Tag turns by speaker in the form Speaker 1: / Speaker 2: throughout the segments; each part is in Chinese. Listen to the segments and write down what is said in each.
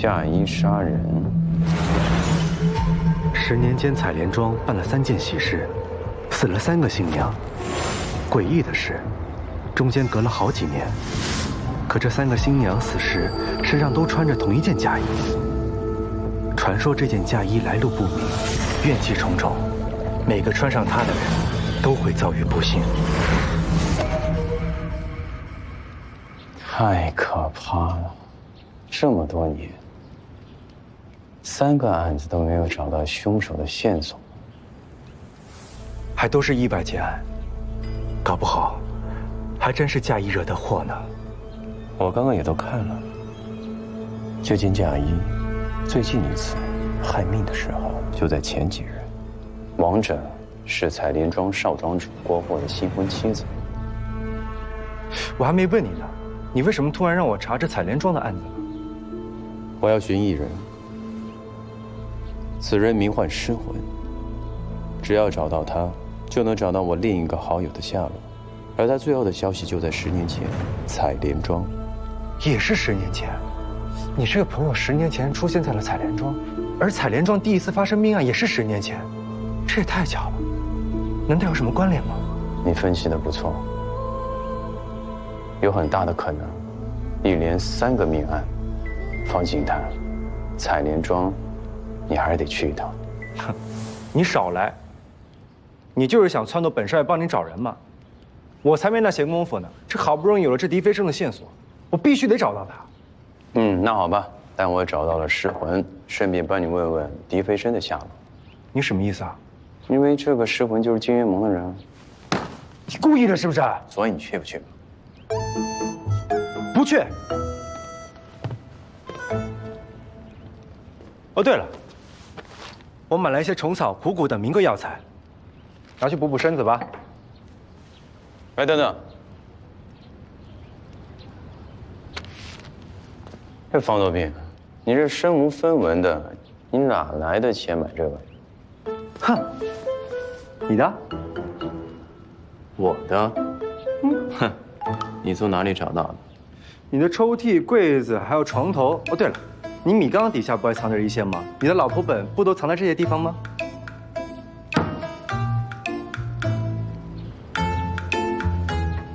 Speaker 1: 嫁衣杀人。
Speaker 2: 10年间，采莲庄办了3件喜事，死了3个新娘。诡异的是，中间隔了好几年，可这3个新娘死时身上都穿着同一件嫁衣。传说这件嫁衣来路不明，怨气重重，每个穿上它的人都会遭遇不幸。
Speaker 1: 太可怕了！这么多年，3个案子都没有找到凶手的线索，
Speaker 2: 还都是意外结案，搞不好还真是嫁衣惹的祸呢。
Speaker 1: 我刚刚也都看了，这件嫁衣最近一次害命的时候就在前几日，亡者是采莲庄少庄主郭霍的新婚妻子。
Speaker 2: 我还没问你呢，你为什么突然让我查这采莲庄的案子呢？
Speaker 1: 我要寻一人，此人名唤失魂，只要找到他，就能找到我另一个好友的下落。而他最后的消息就在10年前，采莲庄。
Speaker 2: 也是10年前，你这个朋友10年前出现在了采莲庄，而采莲庄第一次发生命案也是10年前，这也太巧了，难道有什么关联吗？
Speaker 1: 你分析的不错，有很大的可能，一连3个命案，方景坛、采莲庄，你还是得去一趟。
Speaker 2: 哼，你少来，你就是想撺掇本少爷帮你找人嘛？我才没那闲工夫呢，这好不容易有了这狄飞升的线索，我必须得找到他。
Speaker 1: 那好吧，但我找到了失魂，顺便帮你问问狄飞升的下落。
Speaker 2: 你什么意思啊？
Speaker 1: 因为这个失魂就是金元盟的人。
Speaker 2: 你故意的是不是？
Speaker 1: 所以你去不去？
Speaker 2: 不去。哦，对了，我买了一些虫草、虎骨等名贵药材，拿去补补身子吧。
Speaker 1: 哎，等等，这方作斌，你这身无分文的，你哪来的钱买这个？
Speaker 2: 哼，你的？
Speaker 1: 我的？哼，你从哪里找到的？
Speaker 2: 你的抽屉、柜子还有床头。哦，对了，你米缸底下不还藏着一些吗？你的老婆本不都藏在这些地方吗？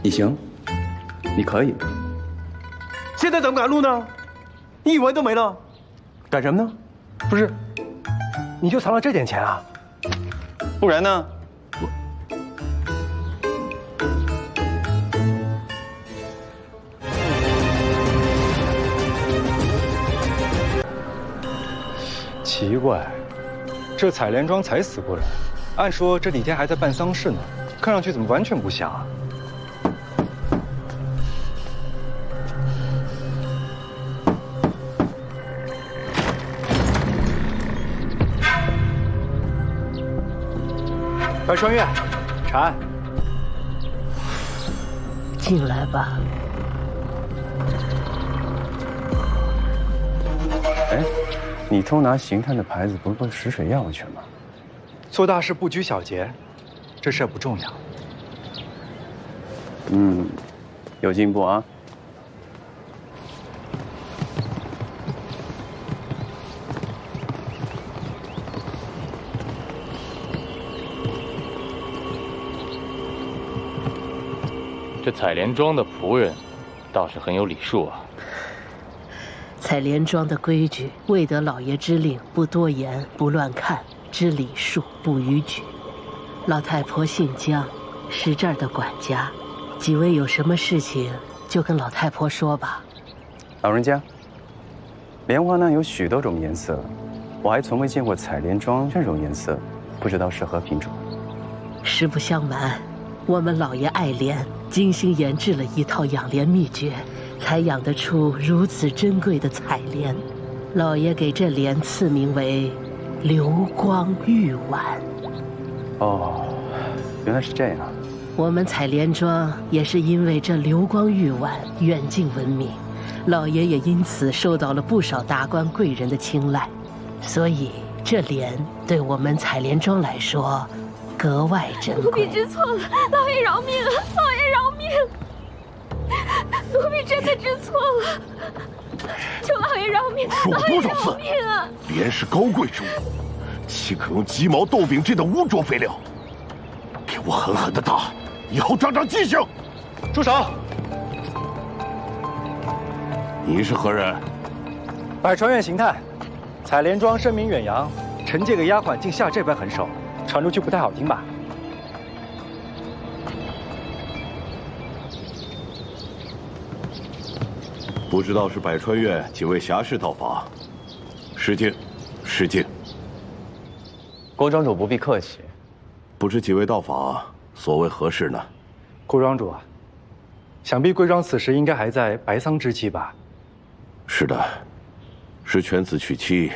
Speaker 1: 你行，你可以。
Speaker 2: 现在怎么赶路呢？你以为都没了？
Speaker 1: 干什么呢？
Speaker 2: 不是，你就藏了这点钱啊？
Speaker 1: 不然呢？
Speaker 2: 奇怪，这采莲庄才死过人，按说这几天还在办丧事呢，看上去怎么完全不像啊？白川月，查案。
Speaker 3: 进来吧。
Speaker 1: 哎，你偷拿刑探的牌子，不会食水药去吗？
Speaker 2: 做大事不拘小节，这事不重要。
Speaker 1: 有进步啊。
Speaker 4: 这采莲庄的仆人倒是很有礼数啊。
Speaker 3: 采莲庄的规矩，未得老爷之令，不多言，不乱看，知礼数，不逾矩。老太婆姓江，是这儿的管家。几位有什么事情，就跟老太婆说吧。
Speaker 1: 老人家，莲花呢有许多种颜色，我还从未见过采莲庄这种颜色，不知道是何品种。
Speaker 3: 实不相瞒，我们老爷爱莲，精心研制了一套养莲秘诀，才养得出如此珍贵的采莲。老爷给这莲赐名为流光玉碗。
Speaker 1: 哦，原来是这样。
Speaker 3: 我们采莲庄也是因为这流光玉碗远近闻名，老爷也因此受到了不少达官贵人的青睐，所以这莲对我们采莲庄来说格外珍贵。
Speaker 5: 奴婢知错了，老爷饶命啊！老爷饶命！奴婢真的知错了。求老爷饶命！
Speaker 6: 说过多少次？莲是高贵之物，岂可用鸡毛豆饼这等污浊肥料？给我狠狠的打，以后长长记性！
Speaker 2: 住手！
Speaker 6: 你是何人？
Speaker 2: 百川院刑探，采莲庄声名远扬，臣这个丫鬟竟下这般狠手，传出去不太好听吧？
Speaker 6: 不知道是百川院几位侠士到访，失敬，失敬。
Speaker 1: 郭庄主不必客气。
Speaker 6: 不知几位到访，所谓何事呢？
Speaker 2: 顾庄主啊，想必贵庄此时应该还在白丧之期吧？
Speaker 6: 是的，是犬子娶妻，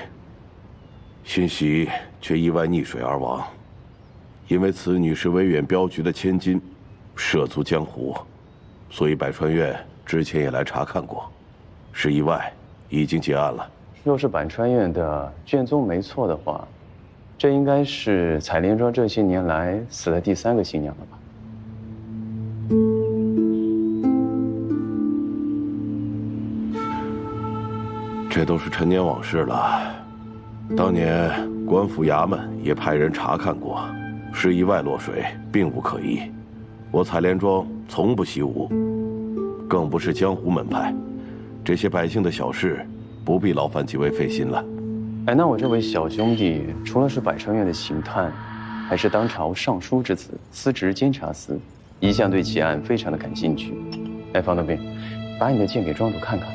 Speaker 6: 欣喜却意外溺水而亡。因为此女是威远镖局的千金，涉足江湖，所以百川院之前也来查看过，是意外，已经结案了。
Speaker 1: 若是百川院的卷宗没错的话，这应该是采莲庄这些年来死的第3个新娘了吧？
Speaker 6: 这都是陈年往事了。当年官府衙门也派人查看过，是意外落水，并无可疑。我采莲庄从不习武，更不是江湖门派，这些百姓的小事，不必劳烦几位费心了。
Speaker 1: 哎，那我这位小兄弟，除了是百川院的刑探，还是当朝尚书之子，司职监察司，一向对奇案非常的感兴趣。哎，方德斌，把你的剑给庄主看看。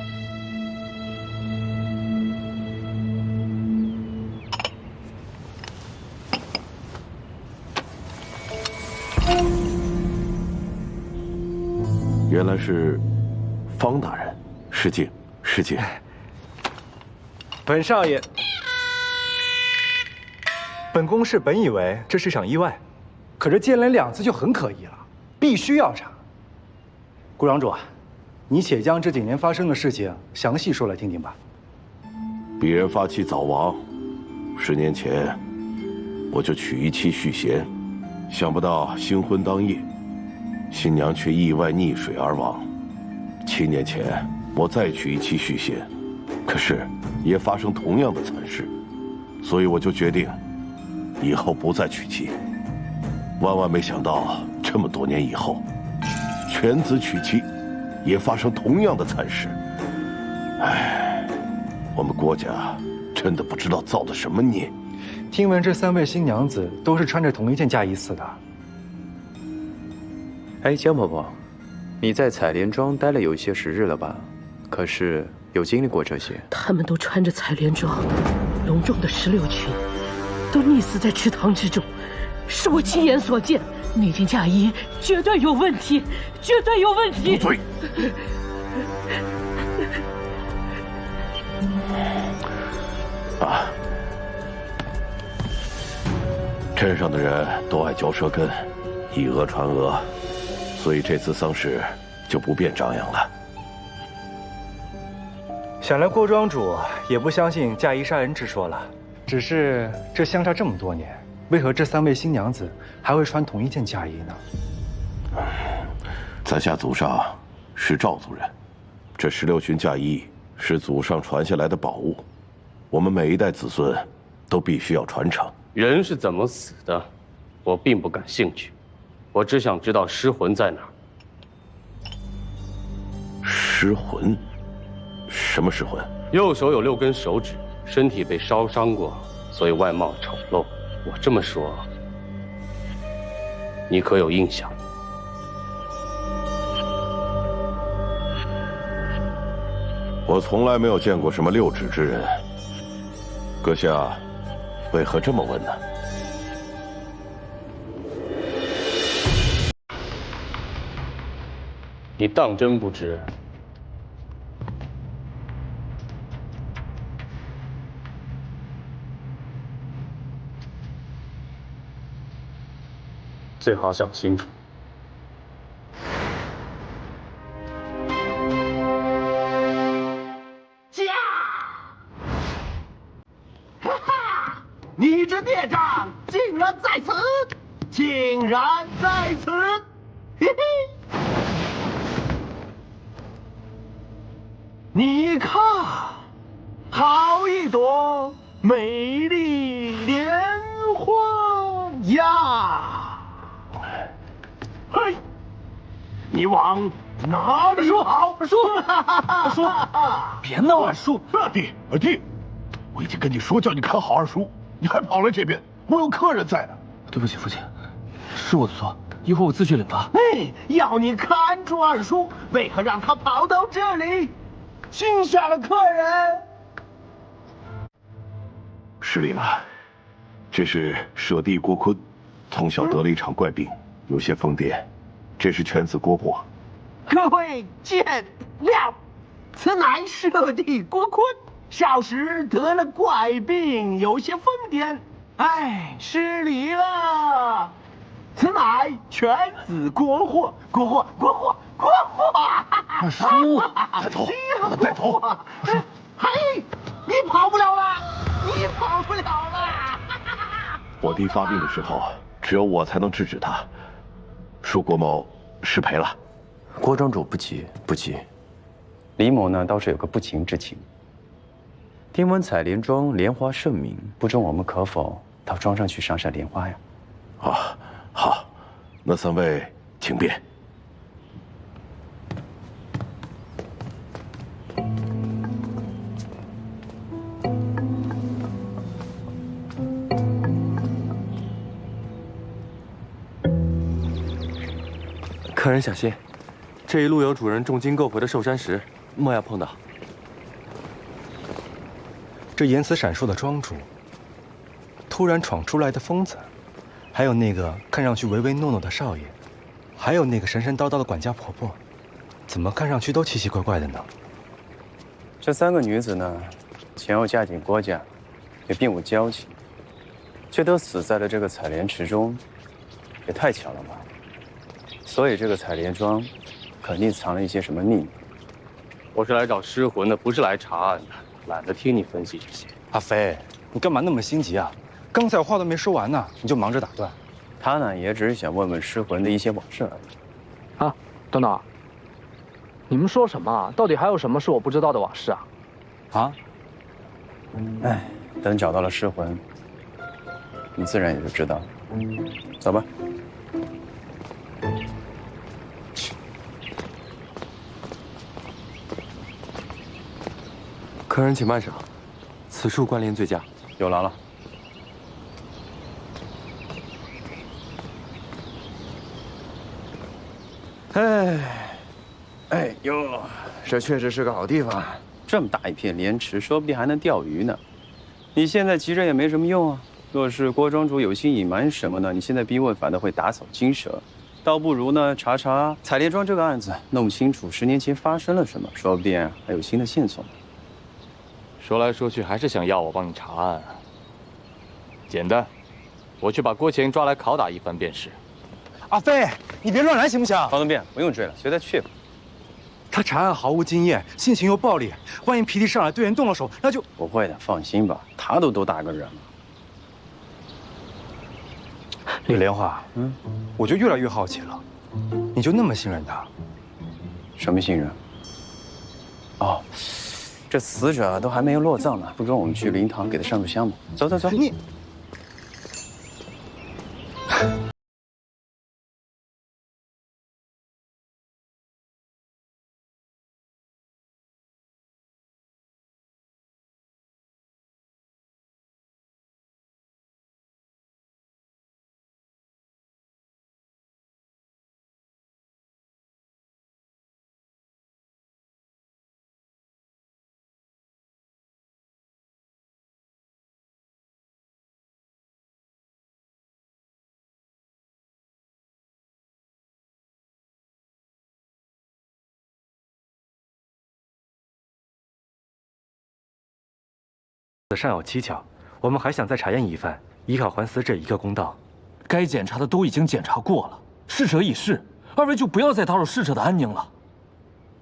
Speaker 6: 原来是方大人，失敬，失敬。
Speaker 2: 本少爷，本宫是本以为这是场意外，可这接连2次就很可疑了，必须要查。顾庄主啊，你且将这几年发生的事情详细说来听听吧。
Speaker 6: 鄙人发妻早亡，10年前我就娶一妻续弦，想不到新婚当夜，新娘却意外溺水而亡。7年前我再娶一妻续弦，可是也发生同样的惨事，所以我就决定以后不再娶妻。万万没想到，这么多年以后，犬子娶妻，也发生同样的惨事。唉，我们郭家真的不知道造的什么孽。
Speaker 2: 听闻这3位新娘子都是穿着同一件嫁衣死的。
Speaker 1: 哎，江婆婆，你在采莲庄待了有一些时日了吧？可是有经历过这些？
Speaker 3: 他们都穿着采莲装，隆重的16群，都溺死在池塘之中，是我亲眼所见。那件嫁衣绝对有问题，绝对有问题！
Speaker 6: 住嘴！啊！镇上的人都爱嚼舌根，以讹传讹，所以这次丧事就不便张扬了。
Speaker 2: 想来郭庄主也不相信嫁衣杀人之说了，只是这相差这么多年，为何这3位新娘子还会穿同一件嫁衣呢？
Speaker 6: 在下祖上是赵族人，这16群嫁衣是祖上传下来的宝物，我们每一代子孙都必须要传承。
Speaker 7: 人是怎么死的，我并不感兴趣，我只想知道尸魂在哪儿。
Speaker 6: 尸魂？什么尸魂？
Speaker 7: 右手有6根手指，身体被烧伤过，所以外貌丑陋。我这么说，你可有印象？
Speaker 6: 我从来没有见过什么6指之人。阁下为何这么问呢？
Speaker 7: 你当真不知？最好想清楚。
Speaker 8: 你这孽障竟然在此，竟然在此！嘿嘿，你看，好一朵美丽莲花呀！嘿，你往哪里跑？二叔，别闹！二叔，二弟，我已经跟你说叫你看好二叔，你还跑来这边，我有客人在呢。
Speaker 9: 对不起，父亲，是我的错，一会儿我自去领罚。
Speaker 8: 哎，要你看住二叔，为何让他跑到这里，惊吓了客人？
Speaker 6: 失礼了，这是舍弟郭坤，从小得了一场怪病，有些疯癫。这是犬子郭沫。
Speaker 8: 各位见谅，此乃舍弟郭坤，少时得了怪病，有些疯癫，哎，失礼了。此乃犬子郭霍。
Speaker 9: 二叔，
Speaker 8: 带头！嘿，你跑不了了，你跑不了了！
Speaker 6: 我弟发病的时候，只有我才能制止他。恕郭某失陪了。
Speaker 1: 郭庄主不急不急，李某呢倒是有个不情之请。听闻采莲庄莲花盛名，不知我们可否到庄上去赏赏莲花呀？
Speaker 6: 啊，好，那三位请便。
Speaker 2: 客人小心，这一路有主人重金购回的寿山石，莫要碰到。
Speaker 10: 这言辞闪烁的庄主，突然闯出来的疯子，还有那个看上去唯唯诺诺的少爷，还有那个神神叨叨的管家婆婆，怎么看上去都奇奇怪怪的呢？
Speaker 1: 这三个女子呢，前后嫁进郭家，也并无交情，却都死在了这个采莲池中，也太巧了吧！所以这个采莲庄，肯定藏了一些什么秘密。
Speaker 7: 我是来找尸魂的，不是来查案的，懒得听你分析这些。
Speaker 10: 阿飞，你干嘛那么心急啊？刚才话都没说完呢，你就忙着打断。
Speaker 1: 他呢，也只是想问问尸魂的一些往事而已。
Speaker 9: 啊，等等，你们说什么啊？到底还有什么是我不知道的往事啊？
Speaker 10: 啊？
Speaker 1: 哎，等找到了尸魂，你自然也就知道了。走吧。
Speaker 2: 客人请慢赏，此处关联醉驾。
Speaker 1: 有劳了。哎呦，这确实是个好地方，这么大一片莲池，说不定还能钓鱼呢。你现在急着也没什么用啊。若是郭庄主有心隐瞒什么呢？你现在逼问，反倒会打草惊蛇。倒不如呢，查查采莲庄这个案子，弄清楚10年前发生了什么，说不定还有新的线索。
Speaker 4: 说来说去还是想要我帮你查案。简单，我去把郭乾抓来拷打一番便是。
Speaker 10: 阿飞，你别乱来行不行？
Speaker 1: 方东变，不用追了，随他去吧。
Speaker 10: 他查案毫无经验，性情又暴力，万一脾气上来对人动了手，那就……
Speaker 1: 不会的，放心吧，他都多大个人了。
Speaker 10: 李莲花，我就越来越好奇了，你就那么信任他？
Speaker 1: 什么信任？哦，这死者都还没有落葬呢，不跟我们去灵堂给他上炷香吗？走走走，
Speaker 10: 你。
Speaker 2: 尚有蹊跷，我们还想再查验一番，以考还死者一个公道。
Speaker 9: 该检查的都已经检查过了，逝者已逝，二位就不要再打扰逝者的安宁了。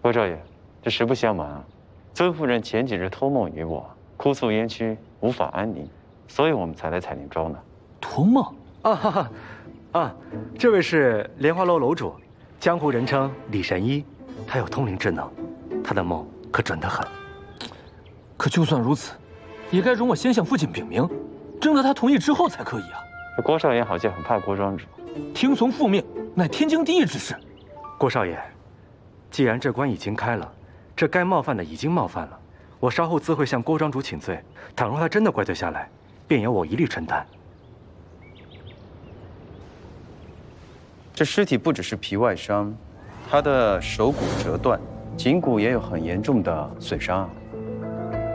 Speaker 1: 郭少爷，这实不相瞒啊，尊夫人前几日托梦于我，哭诉冤屈，无法安宁，所以我们才来采莲庄的。
Speaker 9: 托梦？
Speaker 2: 这位是莲花楼楼主，江湖人称李神医，他有通灵之能，他的梦可准得很。
Speaker 9: 可就算如此，也该容我先向父亲禀明，征得他同意之后才可以啊。
Speaker 1: 这郭少爷好像很怕郭庄主。
Speaker 9: 听从父命，乃天经地义之事。
Speaker 2: 郭少爷，既然这关已经开了，这该冒犯的已经冒犯了，我稍后自会向郭庄主请罪。倘若他真的怪罪下来，便由我一律承担。
Speaker 1: 这尸体不只是皮外伤，他的手骨折断，颈骨也有很严重的损伤。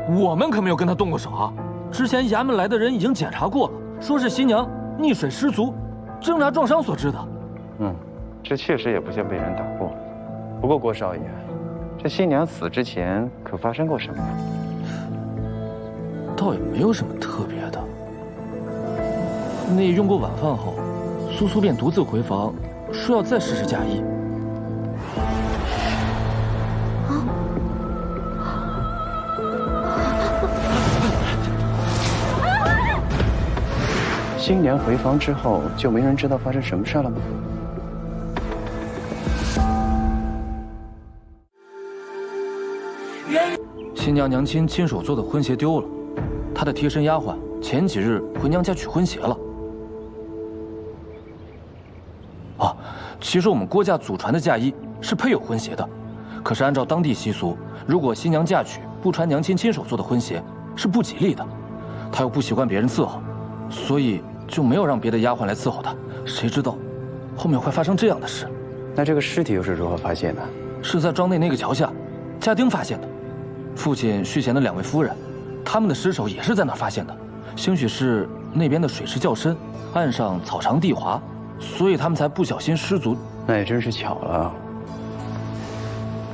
Speaker 9: 我们可没有跟他动过手啊！之前衙门来的人已经检查过了，说是新娘溺水失足，挣扎撞伤所致的。
Speaker 1: 这确实也不像被人打过。不过郭少爷，这新娘死之前可发生过什么？
Speaker 9: 倒也没有什么特别的。那用过晚饭后，苏苏便独自回房，说要再试试嫁衣。
Speaker 1: 新娘回房之后，就没人知道发生什么事了吗？
Speaker 9: 新娘娘亲亲手做的婚鞋丢了，她的贴身丫鬟前几日回娘家取婚鞋了。其实我们郭家祖传的嫁衣是配有婚鞋的，可是按照当地习俗，如果新娘嫁娶不穿娘亲亲手做的婚鞋是不吉利的。她又不习惯别人伺候，所以就没有让别的丫鬟来伺候她。谁知道后面会发生这样的事？
Speaker 1: 那这个尸体又是如何发现的？
Speaker 9: 是在庄内那个桥下，家丁发现的。父亲续弦的2位夫人，他们的尸首也是在那儿发现的。兴许是那边的水势较深，岸上草长地滑，所以他们才不小心失足。
Speaker 1: 那也真是巧了。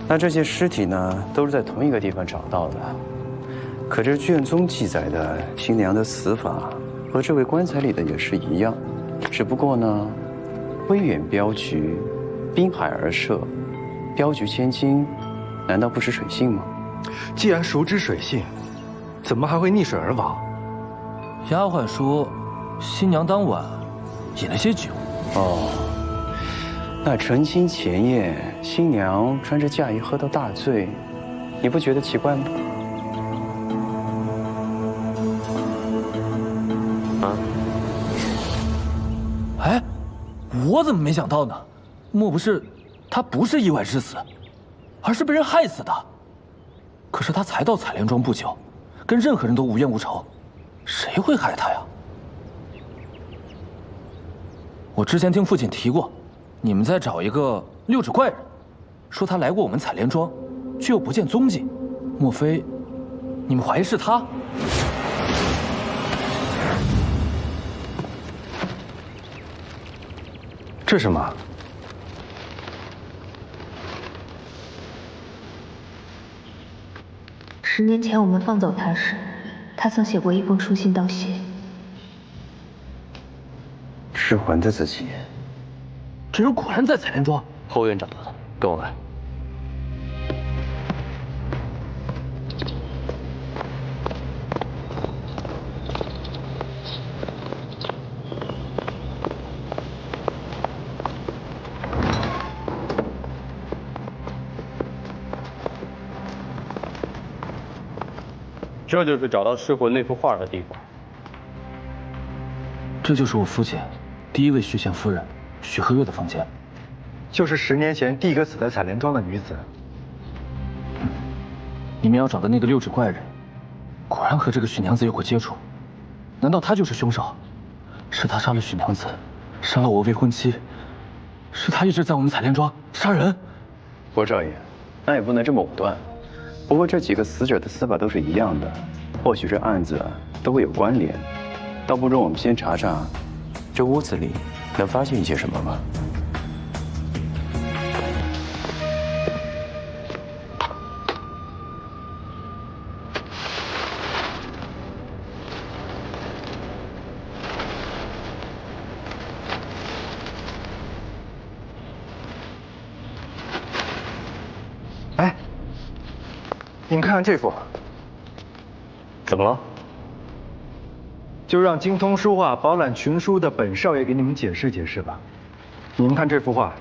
Speaker 1: 那这些尸体呢，都是在同一个地方找到的。可这卷宗记载的新娘的死法和这位棺材里的也是一样，只不过呢，威远镖局，滨海而设，镖局千金，难道不识水性吗？
Speaker 10: 既然熟知水性，怎么还会溺水而亡？
Speaker 9: 丫鬟说，新娘当晚饮了些酒。
Speaker 1: 那成亲前夜，新娘穿着嫁衣喝到大醉，你不觉得奇怪吗？
Speaker 9: 哎，我怎么没想到呢？莫不是她不是意外致死，而是被人害死的？可是她才到采莲庄不久，跟任何人都无冤无仇，谁会害她呀？我之前听父亲提过，你们在找一个6指怪人，说他来过我们采莲庄，却又不见踪迹，莫非你们怀疑是他？
Speaker 10: 这是什么
Speaker 11: ？10年前我们放走他时，他曾写过一封书信道谢。
Speaker 1: 是还的自己。
Speaker 9: 这人果然在采莲庄。
Speaker 7: 侯院长，跟我来。这就是找到失魂那幅画的地方。
Speaker 9: 这就是我父亲第1位续弦夫人许和月的房间，
Speaker 10: 就是10年前第一个死在采莲庄的女子。
Speaker 9: 你们要找的那个6指怪人，果然和这个许娘子有过接触。难道他就是凶手？是他杀了许娘子，杀了我未婚妻，是他一直在我们采莲庄杀人。
Speaker 1: 郭少爷，那也不能这么武断。不过这几个死者的死法都是一样的，或许这案子都会有关联。倒不如我们先查查这屋子里能发现一些什么吧。
Speaker 10: 哎，你们看看这幅，
Speaker 7: 怎么了？
Speaker 10: 就让精通书画、饱览群书的本少爷给你们解释解释吧。你们看这幅画，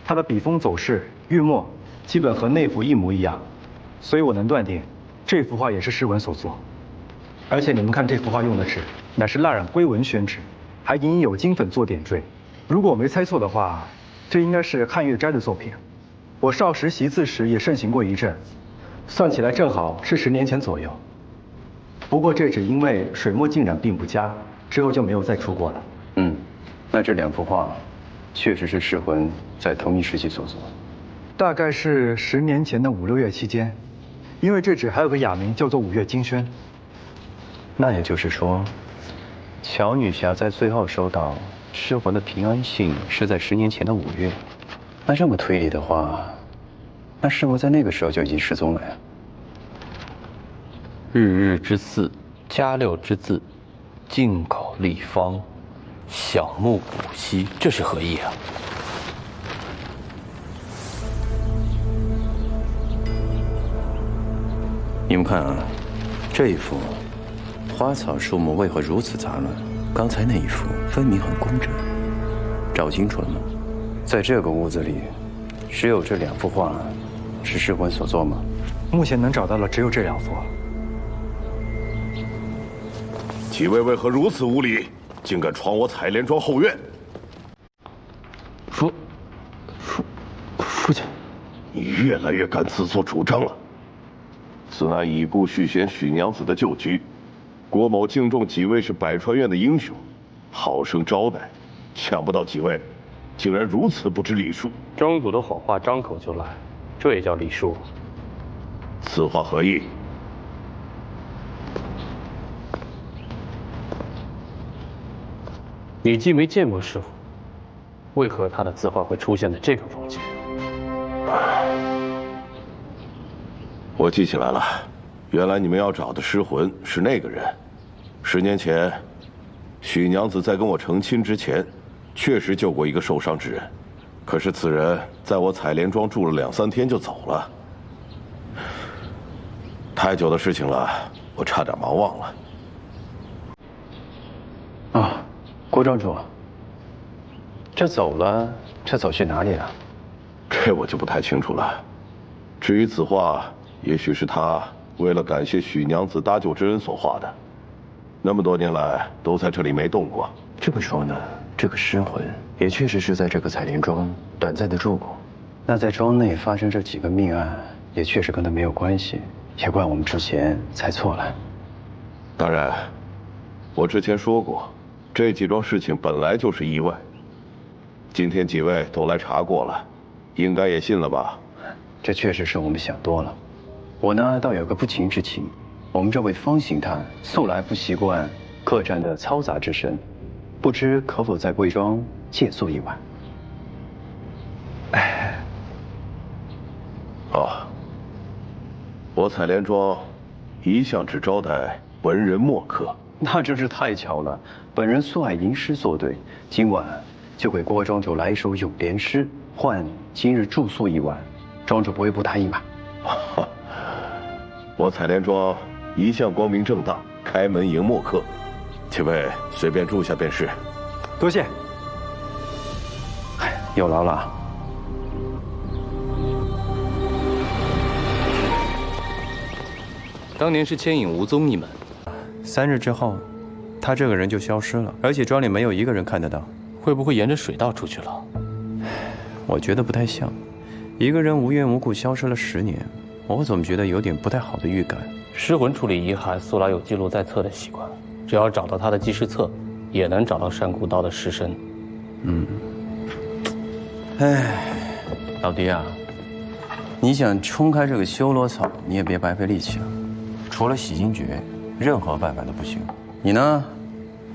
Speaker 10: 它的笔锋走势、韵墨，基本和那幅一模一样，所以我能断定，这幅画也是诗文所作，而且你们看这幅画用的纸，乃是蜡染龟纹宣纸，还隐有金粉做点缀。如果我没猜错的话，这应该是汉乐斋的作品。我少时习字时也盛行过一阵，算起来正好是10年前左右。不过这纸因为水墨浸染并不佳，之后就没有再出过了。
Speaker 1: 那这2幅画，确实是世魂在同一时期所作。
Speaker 10: 大概是10年前的5、6月期间，因为这纸还有个雅名叫做5月金轩。
Speaker 1: 那也就是说，乔女侠在最后收到失魂的平安信是在10年前的5月。那这么推理的话，那是否在那个时候就已经失踪了呀？
Speaker 7: 日日之嗣，嘉六之字，进口立方，响木补息，这是何意啊？
Speaker 1: 你们看啊，这一幅花草树木为何如此杂乱？刚才那一幅分明很工整。找清楚了吗？在这个屋子里，只有这2幅画是失魂所作吗？
Speaker 10: 目前能找到的只有这2幅。
Speaker 6: 几位为何如此无礼，竟敢闯我采莲庄后院？
Speaker 7: 父亲，
Speaker 6: 你越来越敢自作主张了。此乃已故续弦许娘子的旧居，郭某敬重几位是百川院的英雄，好生招待，想不到几位竟然如此不知礼数。
Speaker 7: 庄主的谎话张口就来，这也叫礼数？
Speaker 6: 此话何意？
Speaker 7: 你既没见过师傅，为何他的字画会出现在这个房间？
Speaker 6: 我记起来了，原来你们要找的失魂是那个人。10年前，许娘子在跟我成亲之前，确实救过一个受伤之人，可是此人在我采莲庄住了2、3天就走了。太久的事情了，我差点忙忘了。
Speaker 1: 郭庄主，这走了，这走去哪里了？
Speaker 6: 这我就不太清楚了。至于此画，也许是他为了感谢许娘子搭救之恩所画的，那么多年来都在这里没动过。
Speaker 1: 这么说呢，这个失魂也确实是在这个采莲庄短暂的住过。那在庄内发生这几个命案，也确实跟他没有关系，也怪我们之前猜错了。
Speaker 6: 当然，我之前说过，这几桩事情本来就是意外。今天几位都来查过了，应该也信了吧？
Speaker 1: 这确实是我们想多了。我呢，倒有个不情之请，我们这位方刑探素来不习惯客栈的嘈杂之声，不知可否在贵庄借宿一晚？
Speaker 6: 我采莲庄一向只招待文人墨客。
Speaker 1: 那真是太巧了，本人素爱吟诗作对，今晚就给郭庄主来一首咏莲诗，换今日住宿一晚，庄主不会不答应吧？
Speaker 6: 我采莲庄一向光明正大，开门迎墨客，几位随便住下便是。
Speaker 10: 多谢。
Speaker 1: 有劳了。
Speaker 4: 当年是牵引无踪一门
Speaker 1: ，3日之后，他这个人就消失了，而且庄里没有一个人看得到。
Speaker 4: 会不会沿着水道出去了？
Speaker 1: 我觉得不太像，一个人无缘无故消失了10年，我总觉得有点不太好的预感。
Speaker 7: 失魂处理遗骸素来有记录在册的习惯，只要找到他的记事册，也能找到山谷道的尸身。
Speaker 1: 老弟啊，你想冲开这个修罗草，你也别白费力气了。除了洗精诀，任何办法都不行。你呢，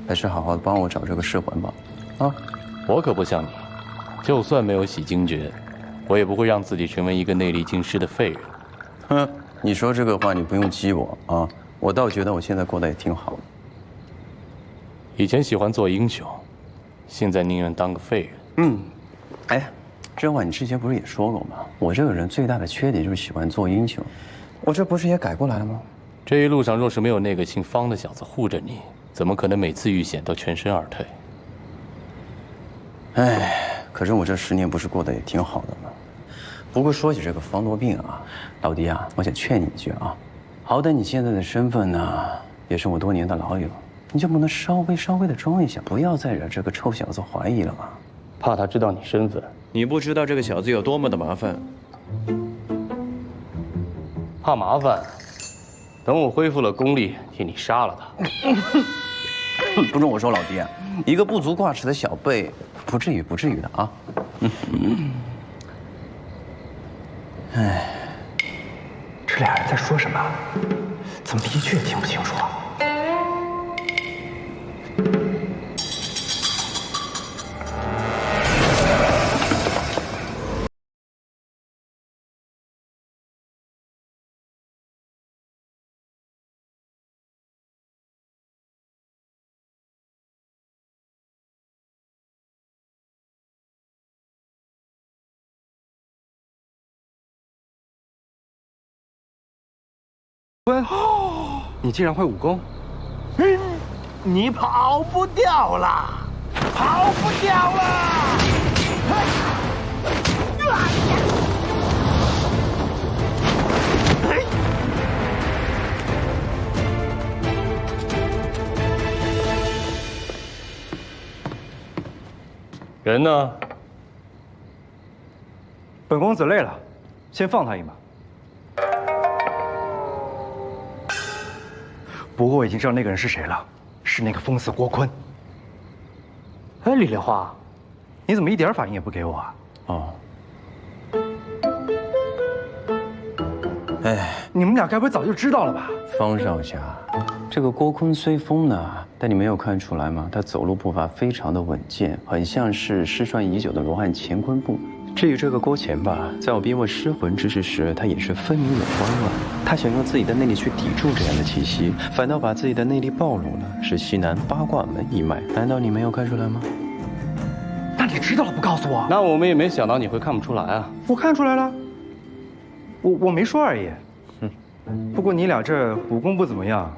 Speaker 1: 还是好好的帮我找这个尸魂吧。
Speaker 4: 我可不像你，就算没有洗精诀，我也不会让自己成为一个内力尽失的废人。
Speaker 1: 哼，你说这个话你不用激我啊，我倒觉得我现在过得也挺好的。
Speaker 4: 以前喜欢做英雄，现在宁愿当个废人。
Speaker 1: 这话你之前不是也说过吗？我这个人最大的缺点就是喜欢做英雄，我这不是也改过来了吗？
Speaker 4: 这一路上若是没有那个姓方的小子护着你，怎么可能每次遇险都全身而退？
Speaker 1: 可是我这10年不是过得也挺好的吗？不过说起这个方多病啊，老弟啊，我想劝你一句啊，好歹你现在的身份呢，也是我多年的老友，你就不能稍微的装一下，不要再惹这个臭小子怀疑了吗？怕他知道你身份？
Speaker 12: 你不知道这个小子有多么的麻烦。
Speaker 1: 怕麻烦？等我恢复了功力，替你杀了他。不准我说，老爹，一个不足挂齿的小辈，不至于的啊。
Speaker 10: 哎，这俩人在说什么？怎么一句也听不清楚啊？你竟然会武功？
Speaker 8: 你跑不掉了，跑不掉了！
Speaker 1: 人呢？
Speaker 10: 本公子累了，先放他一马。不过我已经知道那个人是谁了，是那个疯子郭坤。哎，李莲花，你怎么一点反应也不给我啊？
Speaker 1: 哦。哎，
Speaker 10: 你们俩该不会早就知道了吧？
Speaker 1: 方少侠，这个郭坤虽疯呢，但你没有看出来吗？他走路步伐非常的稳健，很像是失传已久的罗汉乾坤步。至于这个郭乾吧，在我逼问失魂之事时，他也是分明有慌乱。他想用自己的内力去抵住这样的气息，反倒把自己的内力暴露了，是西南八卦门一脉。难道你没有看出来吗？
Speaker 10: 那你知道了不告诉我？
Speaker 1: 那我们也没想到你会看不出来啊。
Speaker 10: 我看出来了，我没说而已。不过你俩这武功不怎么样，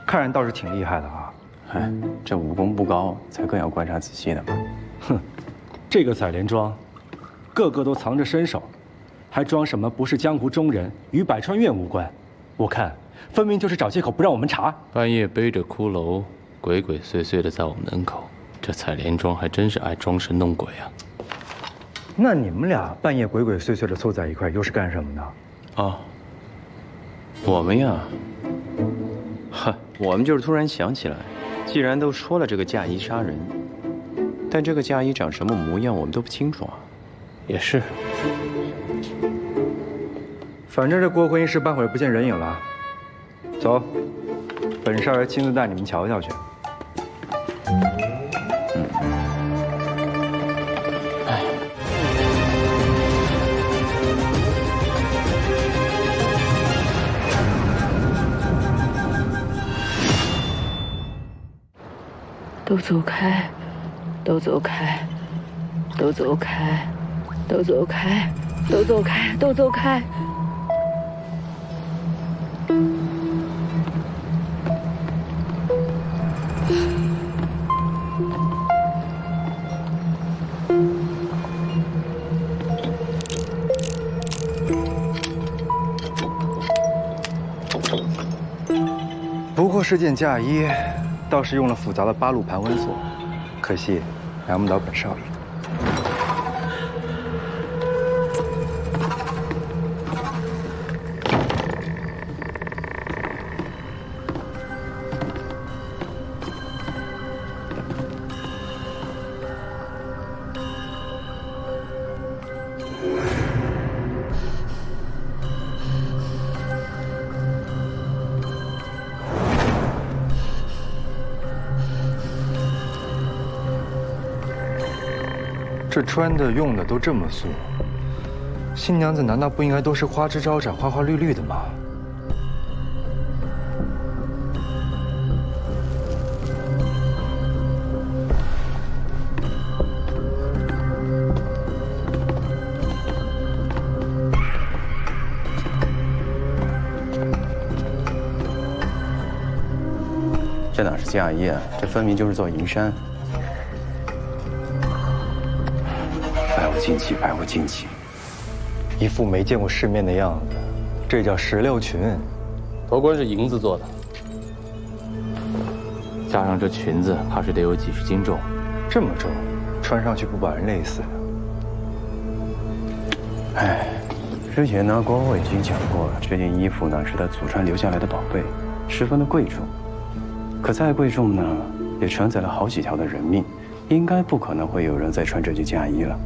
Speaker 10: 看人倒是挺厉害的啊。
Speaker 1: 哎，这武功不高，才更要观察仔细的嘛。
Speaker 10: 哼，这个采莲庄，个个都藏着身手，还装什么不是江湖中人，与百川院无关。我看分明就是找借口不让我们查。
Speaker 4: 半夜背着骷髅，鬼鬼祟祟的在我们门口，这采莲庄还真是爱装神弄鬼啊。
Speaker 10: 那你们俩半夜鬼鬼祟祟的凑在一块，又是干什么呢？
Speaker 1: 啊，我们呀，我们就是突然想起来，既然都说了这个嫁衣杀人，但这个嫁衣长什么模样，我们都不清楚啊。也是，
Speaker 10: 反正这郭坤一时半会儿不见人影了。走，本少爷亲自带你们瞧瞧去。
Speaker 3: 都走开，都走开，都走开，都走开，都走开，都走开。
Speaker 10: 不过是件嫁衣。倒是用了复杂的八路盘纹锁，可惜难不倒本少爷。这穿的用的都这么素，新娘子难道不应该都是花枝招展、花花绿绿的吗？
Speaker 1: 这哪是嫁衣啊？这分明就是座营山。百无禁忌，百无禁忌。
Speaker 10: 一副没见过世面的样子，这叫石榴裙，
Speaker 7: 头冠是银子做的，
Speaker 4: 加上这裙子，怕是得有几十斤重。
Speaker 10: 这么重，穿上去不把人累死？
Speaker 1: 哎，之前呢，国王已经讲过，这件衣服呢是他祖传留下来的宝贝，十分的贵重。可再贵重呢，也承载了好几条的人命，应该不可能会有人再穿这件嫁衣了。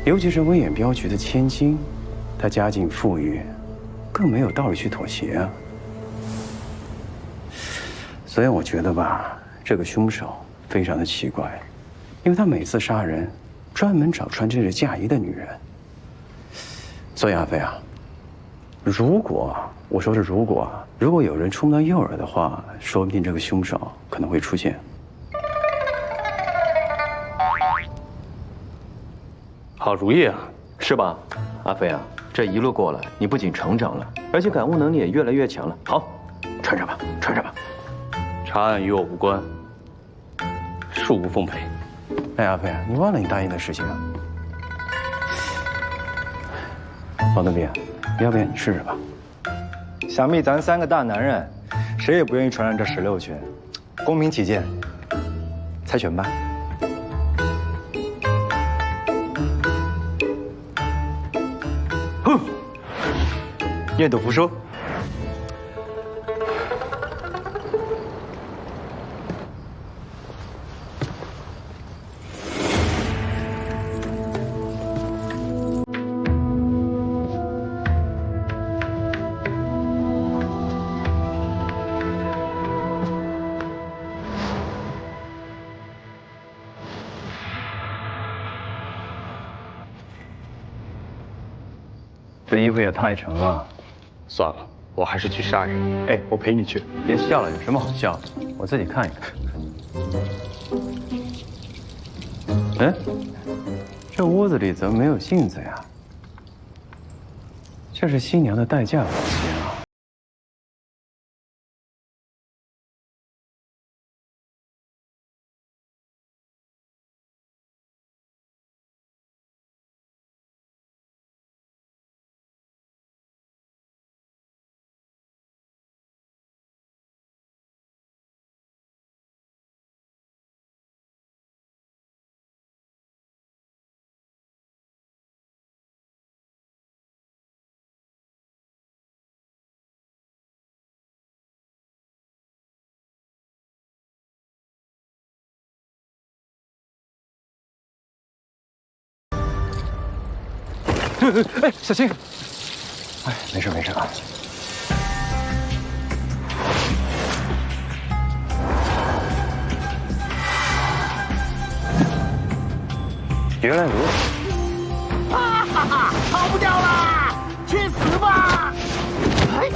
Speaker 1: 尤其是威远镖局的千金，他家境富裕，更没有道理去妥协啊。所以我觉得吧，这个凶手非常的奇怪，因为他每次杀人，专门找穿这件嫁衣的女人。所以阿飞啊，如果我说是如果有人充当诱饵的话，说不定这个凶手可能会出现。
Speaker 7: 好主意啊！
Speaker 12: 是吧，阿飞啊，这一路过来，你不仅成长了，而且感悟能力也越来越强了。好，穿上吧，穿上吧。
Speaker 7: 查案与我无关，恕不奉陪。
Speaker 1: 哎，阿飞啊，你忘了你答应的事情啊？王德斌，要不然你试试吧。
Speaker 10: 想必咱3个大男人，谁也不愿意传染这16拳。公平起见，猜拳吧。哼，愿赌服输。
Speaker 1: 这衣服也太沉了。
Speaker 7: 算了，我还是去杀人。
Speaker 10: 哎，我陪你去。
Speaker 1: 别笑了，有什么好笑的？我自己看一看。哎，这屋子里怎么没有镜子呀？这是新娘的待嫁房间啊。
Speaker 10: 哎，小心！
Speaker 1: 哎，没事没事啊。原来如此！
Speaker 8: 啊哈哈，逃不掉啦！去死吧！哎，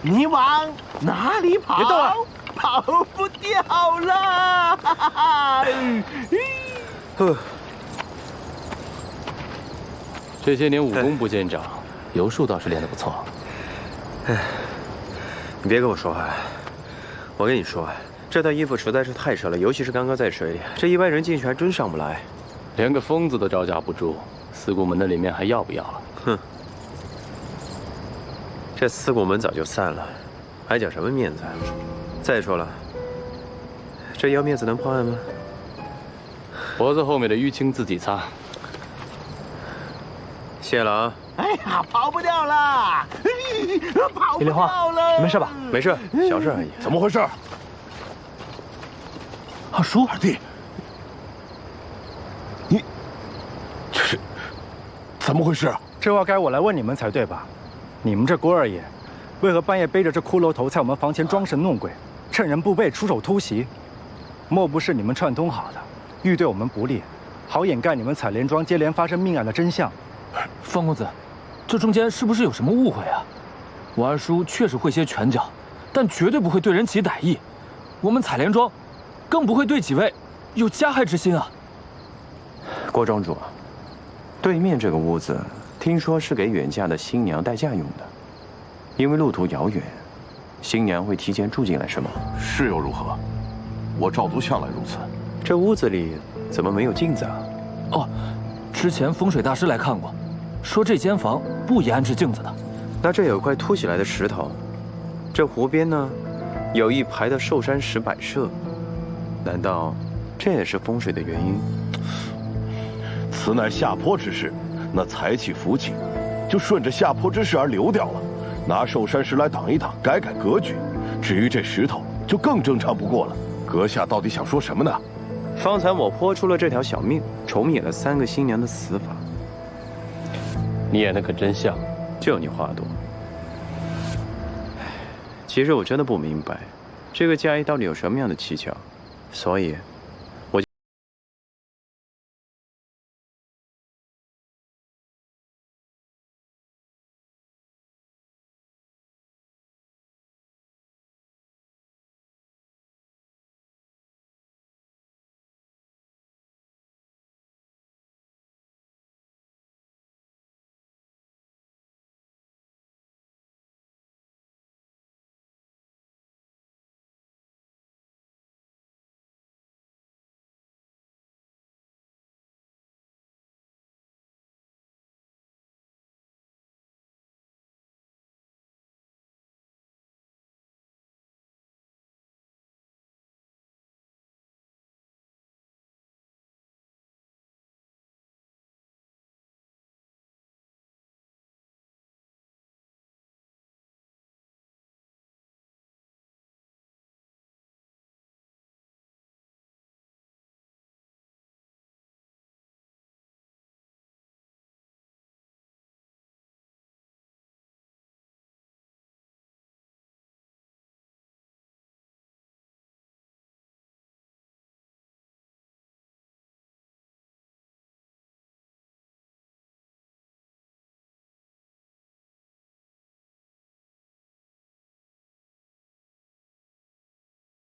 Speaker 8: 你往哪里跑？
Speaker 10: 别动啊！
Speaker 8: 跑不掉了！哈哈哈！
Speaker 4: 这些年武功不见长，柔术倒是练得不错。
Speaker 12: 哎，你别跟我说话。我跟你说，这套衣服实在是太沉了，尤其是刚刚在水里，这一般人进去还真上不来。
Speaker 4: 连个疯子都招架不住，四股门的里面还要不要了？
Speaker 12: 哼，这四股门早就散了，还讲什么面子？再说了，这要面子能破案吗？
Speaker 4: 脖子后面的淤青自己擦。
Speaker 12: 谢了啊！
Speaker 8: 哎呀，跑不掉了！跑不掉了！
Speaker 10: 你没事吧？
Speaker 12: 没事，小事而已。
Speaker 6: 怎么回事？
Speaker 10: 二叔，
Speaker 6: 二弟，你这是怎么回事？
Speaker 10: 这话该我来问你们才对吧？你们这郭二爷，为何半夜背着这骷髅头在我们房前装神弄鬼，趁人不备出手突袭？莫不是你们串通好的，欲对我们不利，好掩盖你们采莲庄接连发生命案的真相？
Speaker 9: 方公子，这中间是不是有什么误会啊？我二叔确实会些拳脚，但绝对不会对人起歹意。我们采莲庄，更不会对几位有加害之心啊。
Speaker 1: 郭庄主，对面这个屋子，听说是给远嫁的新娘待嫁用的，因为路途遥远，新娘会提前住进来，是吗？
Speaker 6: 是又如何？我赵族向来如此。
Speaker 12: 这屋子里怎么没有镜子啊？
Speaker 9: 哦，之前风水大师来看过，说这间房不宜安置镜子的。
Speaker 12: 那这有块凸起来的石头，这湖边呢，有一排的寿山石摆设，难道这也是风水的原因？
Speaker 6: 此乃下坡之势，那财气福气，就顺着下坡之势而流掉了。拿寿山石来挡一挡，改改格局。至于这石头，就更正常不过了。阁下到底想说什么呢？
Speaker 12: 方才我泼出了这条小命，重演了3个新娘的死法。
Speaker 1: 你演的可真像。
Speaker 12: 就你话多。其实我真的不明白，这个嫁衣到底有什么样的蹊跷，所以，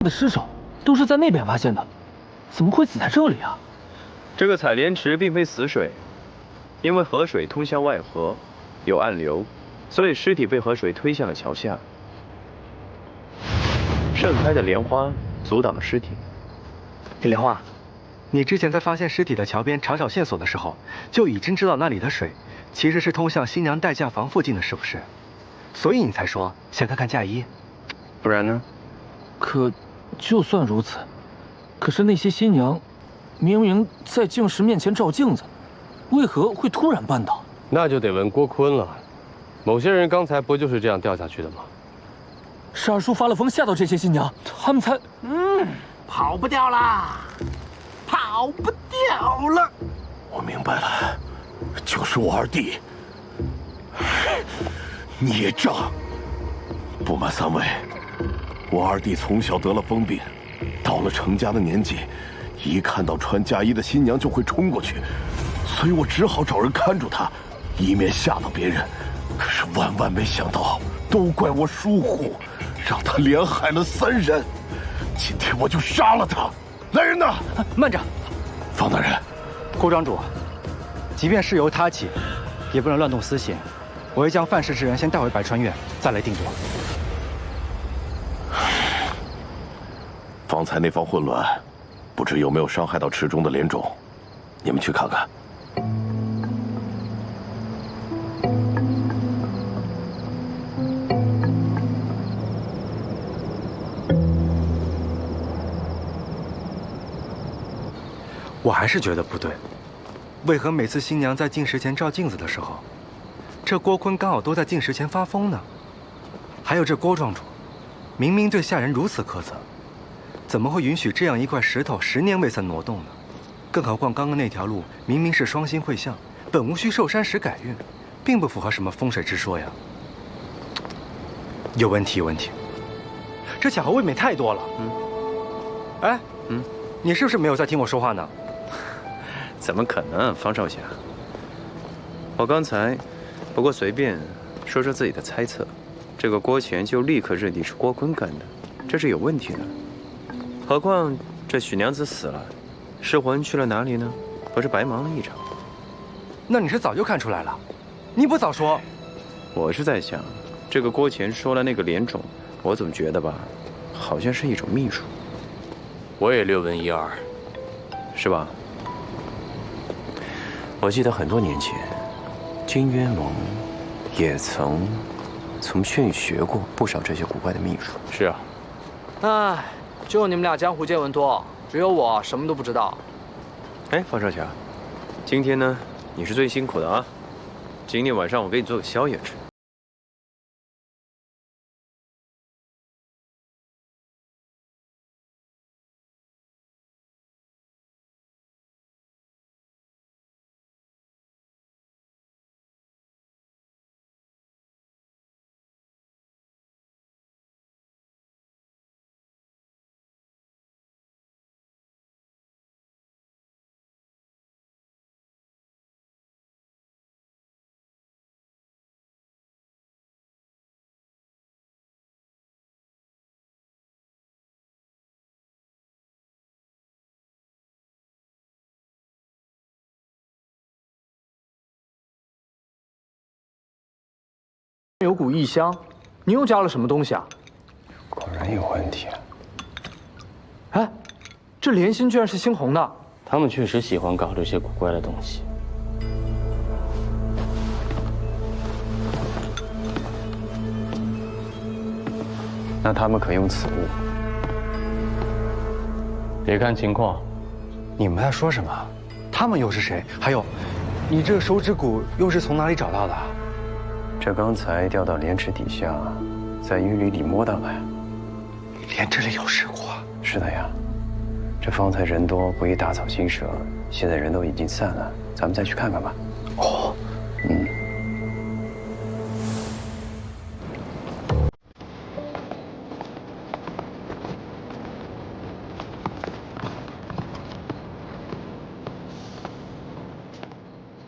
Speaker 9: 的尸首都是在那边发现的，怎么会死在这里啊？
Speaker 12: 这个采莲池并非死水，因为河水通向外河，有暗流，所以尸体被河水推向了桥下。盛开的莲花阻挡了尸体。
Speaker 10: 李莲花，你之前在发现尸体的桥边查找线索的时候，就已经知道那里的水其实是通向新娘待嫁房附近的，是不是？所以你才说想看看嫁衣。
Speaker 12: 不然呢？
Speaker 9: 可就算如此，可是那些新娘明明在镜石面前照镜子，为何会突然绊倒？
Speaker 13: 那就得问郭坤了。某些人刚才不就是这样掉下去的吗？
Speaker 9: 是二叔发了疯吓到这些新娘，他们才……
Speaker 8: 跑不掉啦，跑不掉了。
Speaker 6: 我明白了，就是我二弟。孽障！不瞒三位，我二弟从小得了疯病，到了成家的年纪，一看到穿嫁衣的新娘就会冲过去，所以我只好找人看住他，以免吓到别人。可是万万没想到，都怪我疏忽，让他连害了3人。今天我就杀了他！来人呐！
Speaker 10: 慢着，
Speaker 6: 方大人，
Speaker 10: 郭庄主，即便事由他起，也不能乱动私刑。我会将犯事之人先带回百川院，再来定夺。
Speaker 6: 方才那方混乱，不知有没有伤害到池中的莲种，你们去看看。
Speaker 10: 我还是觉得不对，为何每次新娘在镜石前照镜子的时候，这郭坤刚好都在镜石前发疯呢？还有这郭庄主，明明对下人如此苛责，怎么会允许这样一块石头10年未曾挪动呢？更何况刚刚那条路明明是双星会相，本无需寿山石改运，并不符合什么风水之说呀。有问题，有问题，这巧合未免太多了。哎，你是不是没有在听我说话呢？
Speaker 12: 怎么可能，方少侠？我刚才不过随便说说自己的猜测，这个郭乾就立刻认定是郭坤干的，这是有问题的。何况这许娘子死了，尸魂去了哪里呢？不是白忙了一场？
Speaker 10: 那你是早就看出来了，你不早说。
Speaker 12: 我是在想，这个郭乾说了那个莲种，我总觉得吧，好像是一种秘术。
Speaker 4: 我也略闻一二，
Speaker 12: 是吧？
Speaker 1: 我记得很多年前，金渊盟也曾从轩宇学过不少这些古怪的秘术。
Speaker 4: 是啊。
Speaker 14: 哎，就你们俩江湖见闻多，只有我什么都不知道。
Speaker 12: 哎，方少侠，今天呢，你是最辛苦的啊！今天晚上我给你做个宵夜吃。
Speaker 14: 有股异香，你又加了什么东西啊？
Speaker 1: 果然有问题啊！
Speaker 14: 哎，这莲心居然是猩红的。
Speaker 7: 他们确实喜欢搞这些古怪的东西。
Speaker 1: 那他们可用此物？
Speaker 7: 别看情况。
Speaker 10: 你们在说什么？他们又是谁？还有，你这个手指骨又是从哪里找到的？
Speaker 1: 这刚才掉到莲池底下，在淤泥里摸到的。
Speaker 10: 莲池里有尸骨？
Speaker 1: 是的呀。这方才人多，不宜打草惊蛇。现在人都已经散了，咱们再去看看吧。
Speaker 10: 哦，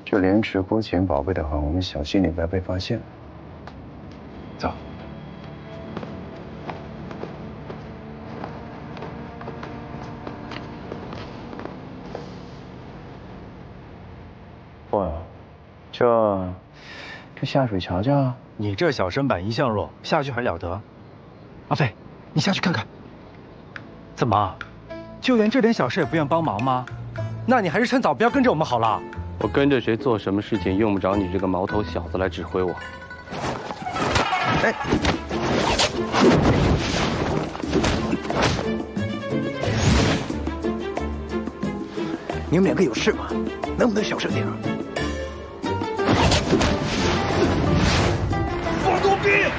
Speaker 1: 这莲池郭乾宝贝的很，我们小心点，不要被发现。走。哇，这下水瞧瞧。
Speaker 10: 你这小身板一向弱，下去还了得？阿飞，你下去看看。怎么，就连这点小事也不愿帮忙吗？那你还是趁早不要跟着我们好了。
Speaker 13: 我跟着谁做什么事情，用不着你这个毛头小子来指挥我。
Speaker 12: 哎，
Speaker 8: 你们两个有事吗？能不能小声点？放躲兵！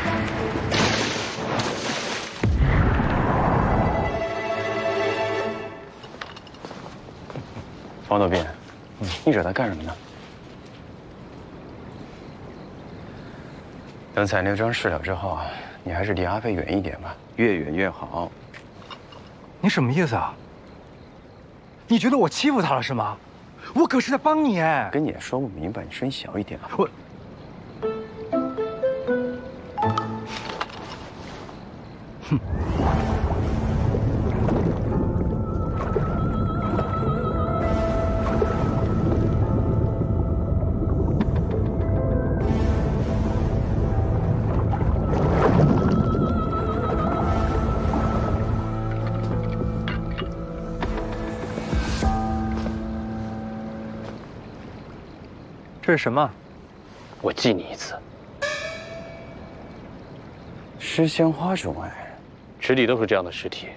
Speaker 1: 王道斌，你惹他干什么呢？等彩莲庄事了之后啊，你还是离阿飞远一点吧，越远越好。
Speaker 10: 你什么意思啊？你觉得我欺负他了是吗？我可是在帮你哎。
Speaker 1: 跟你也说不明白，你声音小一点啊。
Speaker 10: 我。哼。这是什么？
Speaker 7: 我记你一次。
Speaker 1: 尸香花种哎，
Speaker 7: 池底都是这样的尸体，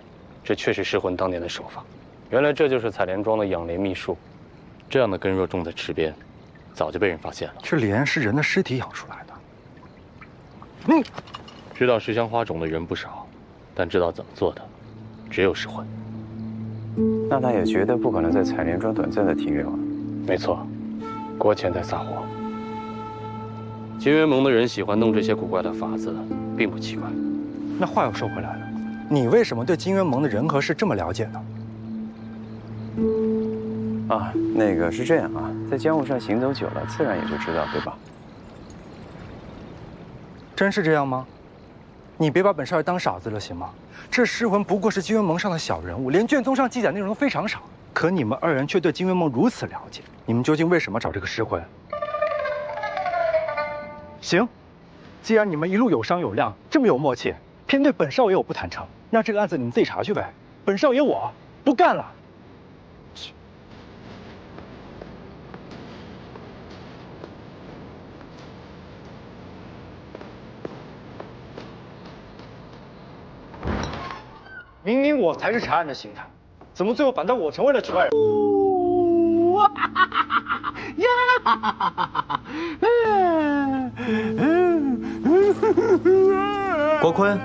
Speaker 7: 这确实尸魂当年的手法。原来这就是采莲庄的养莲秘术。
Speaker 4: 这样的根若种在池边，早就被人发现了。
Speaker 10: 这莲是人的尸体养出来的。
Speaker 4: 知道尸香花种的人不少，但知道怎么做的，只有尸魂。
Speaker 1: 那他也绝对不可能在采莲庄短暂的停留啊。
Speaker 7: 没错。郭乾在撒谎。金渊盟的人喜欢弄这些古怪的法子，并不奇怪。
Speaker 10: 那话又说回来了，你为什么对金渊盟的人和事这么了解呢？
Speaker 1: 啊，那个是这样啊，在江湖上行走久了，自然也就知道，对吧？
Speaker 10: 真是这样吗？你别把本少爷当傻子了，行吗？这尸魂不过是金元盟上的小人物，连卷宗上记载内容都非常少。可你们二人却对金元盟如此了解，你们究竟为什么找这个尸魂？行，既然你们一路有商有量，这么有默契，偏对本少爷我不坦诚，那这个案子你们自己查去呗。本少爷我不干了。明明我才是查案的刑探，怎么最后反倒我成为了局外人？
Speaker 12: 国坤，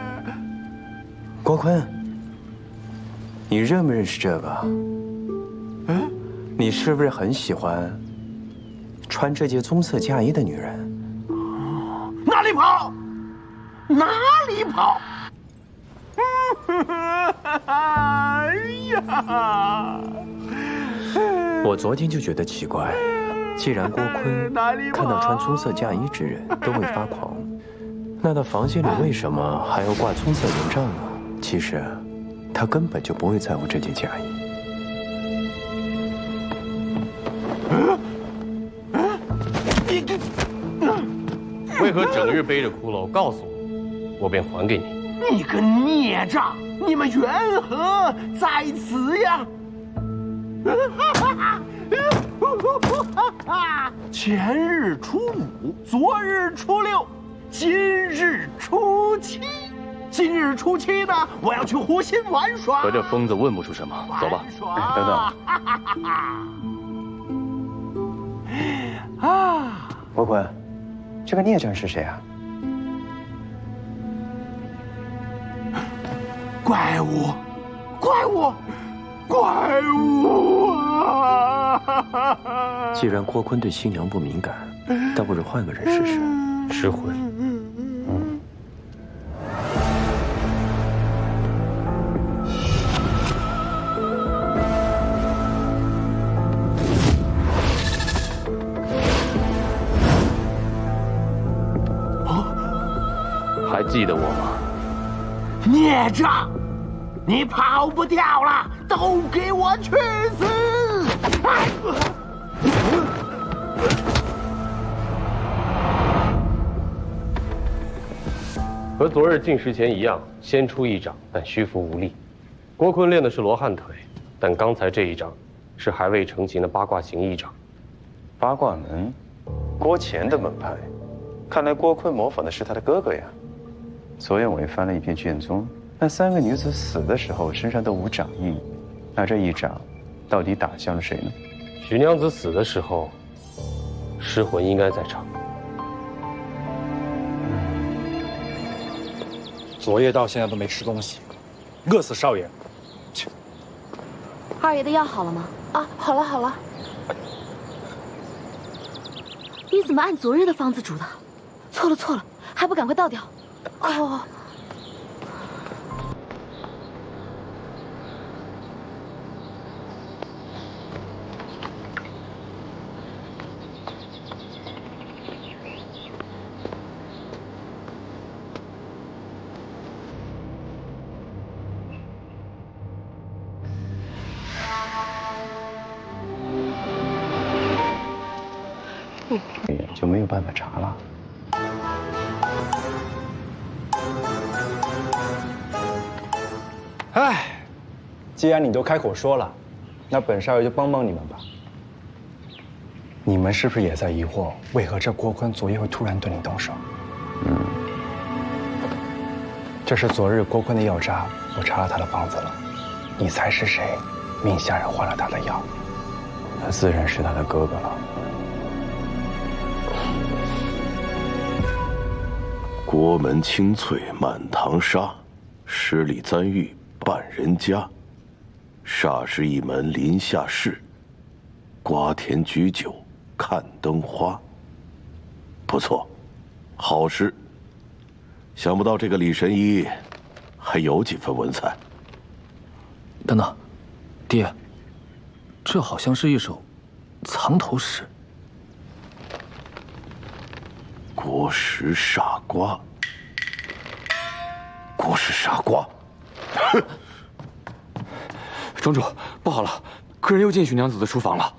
Speaker 12: 国坤，你认不认识这个？你是不是很喜欢穿这件棕色嫁衣的女人？
Speaker 8: 哪里跑？哪里跑？哎呀！
Speaker 12: 我昨天就觉得奇怪，既然郭坤看到穿棕色嫁衣之人都会发狂，那他房间里为什么还要挂棕色蚊帐呢？其实，他根本就不会在乎这件嫁衣。
Speaker 13: 为何整日背着骷髅？告诉我，我便还给你。
Speaker 8: 你个孽障！你们缘何在此呀？前日初5，昨日初6，今日初7。今日初7呢，我要去湖心玩耍。
Speaker 13: 和这疯子问不出什么，走吧。
Speaker 1: 等等。
Speaker 8: 啊，
Speaker 1: 国坤，这个孽障是谁啊？
Speaker 8: 怪物，怪物，怪物啊！
Speaker 12: 既然郭坤对新娘不敏感，倒不如换个人试试。
Speaker 13: 失魂。还记得我吗？
Speaker 8: 孽障！你跑不掉了，都给我去死！
Speaker 13: 和昨日进食前一样，先出一掌，但虚服无力。郭坤练的是罗汉腿，但刚才这一掌是还未成型的八卦形一掌。
Speaker 1: 八卦门，郭乾的门派，看来郭坤模仿的是他的哥哥呀。昨夜我也翻了一遍卷宗，那3个女子死的时候身上都无掌印，那这一掌到底打向了谁呢？
Speaker 13: 许娘子死的时候，尸魂应该在场。
Speaker 10: 昨夜到现在都没吃东西，饿死少爷。
Speaker 5: 二爷的药好了吗？啊，好了好了。你怎么按昨日的方子煮的？错了错了，还不赶快倒掉！哦。
Speaker 1: 就没有办法查了。
Speaker 10: 唉，既然你都开口说了，那本少爷就帮帮你们吧。你们是不是也在疑惑，为何这郭坤昨夜会突然对你动手？这是昨日郭坤的药渣，我查了他的房子了。你猜是谁命下人换了他的药？
Speaker 1: 那自然是他的哥哥了。
Speaker 6: 国门清脆满堂沙，十里簪玉半人家。霎时一门临下事，瓜田举酒看灯花。不错，好诗。想不到这个李神医还有几分文采。
Speaker 9: 等等，爹，这好像是一首藏头诗。
Speaker 6: 国时傻瓜，郭氏傻瓜！哼！
Speaker 9: 庄主，不好了，客人又进许娘子的书房了。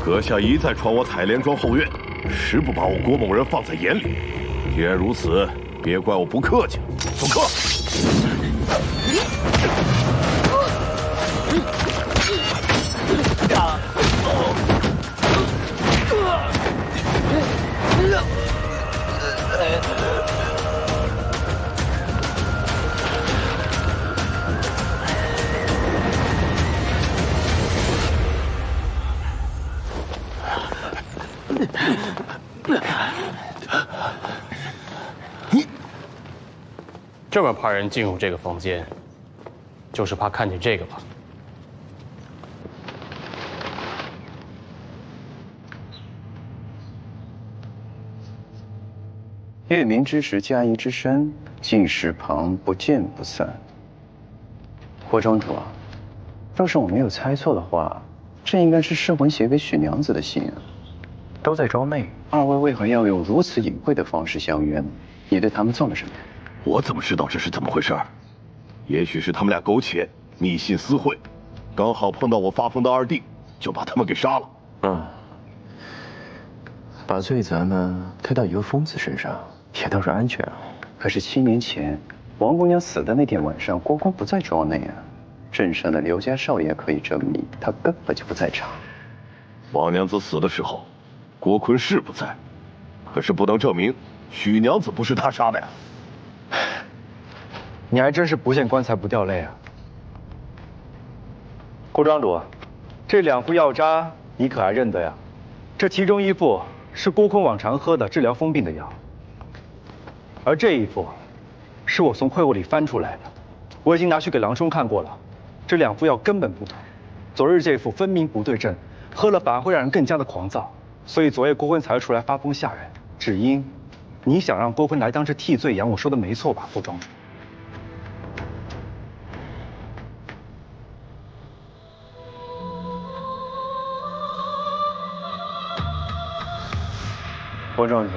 Speaker 6: 阁下一再闯我采莲庄后院，实不把我郭某人放在眼里。既然如此，别怪我不客气。送客。
Speaker 13: 你这么怕人进入这个房间，就是怕看见这个吧？
Speaker 1: 月明之时，佳宜之身，近室旁不见不散。霍庄主啊，若是我没有猜错的话，这应该是噬魂写给许娘子的信啊。都在庄内，二位为何要用如此隐晦的方式相约呢？你对他们做了什么？
Speaker 6: 我怎么知道这是怎么回事？也许是他们俩苟且密信私会，刚好碰到我发疯的二弟，就把他们给杀了。
Speaker 1: 把罪责呢推到一个疯子身上，也倒是安全啊。可是7年前，王姑娘死的那天晚上，郭坤不在庄内啊。镇上的刘家少爷可以证明，他根本就不在场。
Speaker 6: 王娘子死的时候，郭坤是不在，可是不能证明许娘子不是他杀的呀。
Speaker 10: 你还真是不见棺材不掉泪啊！郭庄主，这2副药渣你可还认得呀？这其中1副是郭坤往常喝的治疗疯病的药，而这1副是我从会务里翻出来的，我已经拿去给郎中看过了。这2副药根本不同，昨日这副分明不对症，喝了反而会让人更加的狂躁，所以昨夜郭坤才会出来发疯吓人。只因你想让郭坤来当这替罪羊，我说的没错吧，郭庄主？
Speaker 1: 霍庄主，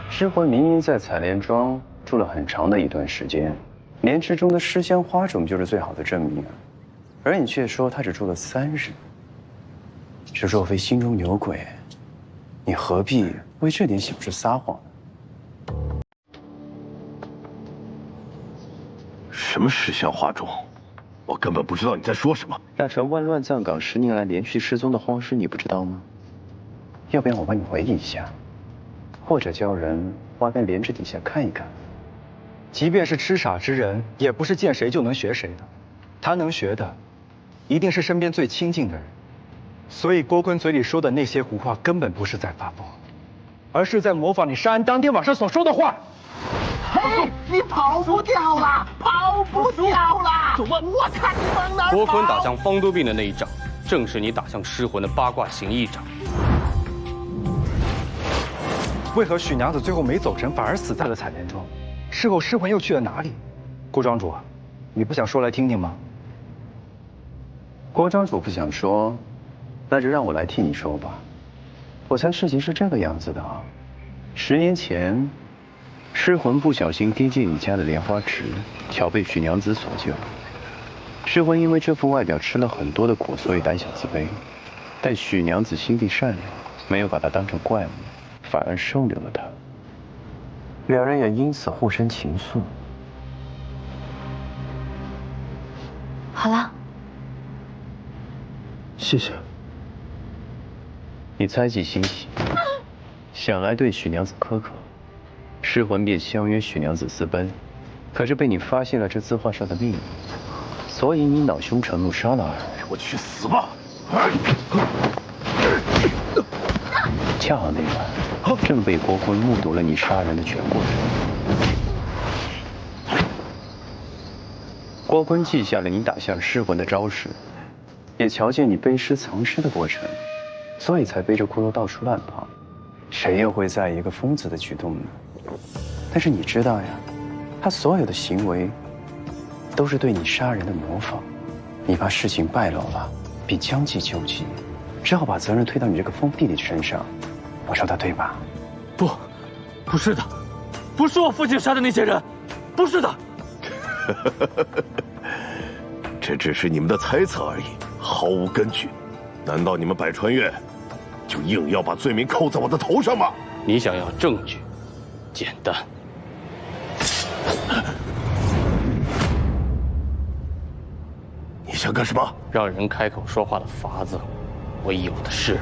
Speaker 1: 尸魂明明在采莲庄住了很长的一段时间，莲池中的尸香花种就是最好的证明啊。而你却说他只住了3日，这若非心中有鬼，你何必为这点小事撒谎呢？
Speaker 6: 什么尸香花种？我根本不知道你在说什么。
Speaker 1: 那传万乱葬岗10年来连续失踪的荒尸，你不知道吗？要不然我帮你回忆一下。或者叫人挖在莲池底下看一看。
Speaker 10: 即便是痴傻之人，也不是见谁就能学谁的。他能学的，一定是身边最亲近的人。所以郭坤嘴里说的那些胡话，根本不是在发疯，而是在模仿你杀人当天晚上所说的话。
Speaker 8: 嘿，你跑不掉了，跑不掉了！我看你往哪跑！
Speaker 13: 郭坤打向方多病的那一掌，正是你打向尸魂的八卦行一掌。
Speaker 10: 为何许娘子最后没走成，反而死在了采莲庄？事后尸魂又去了哪里？郭庄主，你不想说来听听吗？
Speaker 1: 郭庄主不想说，那就让我来替你说吧。我猜事情是这个样子的啊，10年前，尸魂不小心跌进你家的莲花池，巧被许娘子所救。尸魂因为这副外表吃了很多的苦，所以胆小自卑。但许娘子心地善良，没有把他当成怪物，反而收留了他。两人也因此互生情愫。
Speaker 5: 好了，
Speaker 1: 谢谢。你猜忌心喜，想来对许娘子苛刻，尸魂便相约许娘子私奔，可是被你发现了这字画上的秘密，所以你恼羞成怒杀了二人。
Speaker 6: 我去死吧！
Speaker 1: 恰好那晚，正被郭坤目睹了你杀人的全过程。郭坤记下了你打向尸魂的招式，也瞧见你背尸藏尸的过程，所以才背着骷髅到处乱跑。谁又会在意一个疯子的举动呢？但是你知道呀，他所有的行为都是对你杀人的模仿。你怕事情败露了，必将计就计，只好把责任推到你这个疯弟弟身上。我说的对吧？
Speaker 9: 不是的，不是我父亲杀的那些人，不是的。
Speaker 6: 这只是你们的猜测而已，毫无根据。难道你们百川院就硬要把罪名扣在我的头上吗？
Speaker 13: 你想要证据，简单。
Speaker 6: 你想干什么？
Speaker 13: 让人开口说话的法子，我有的是。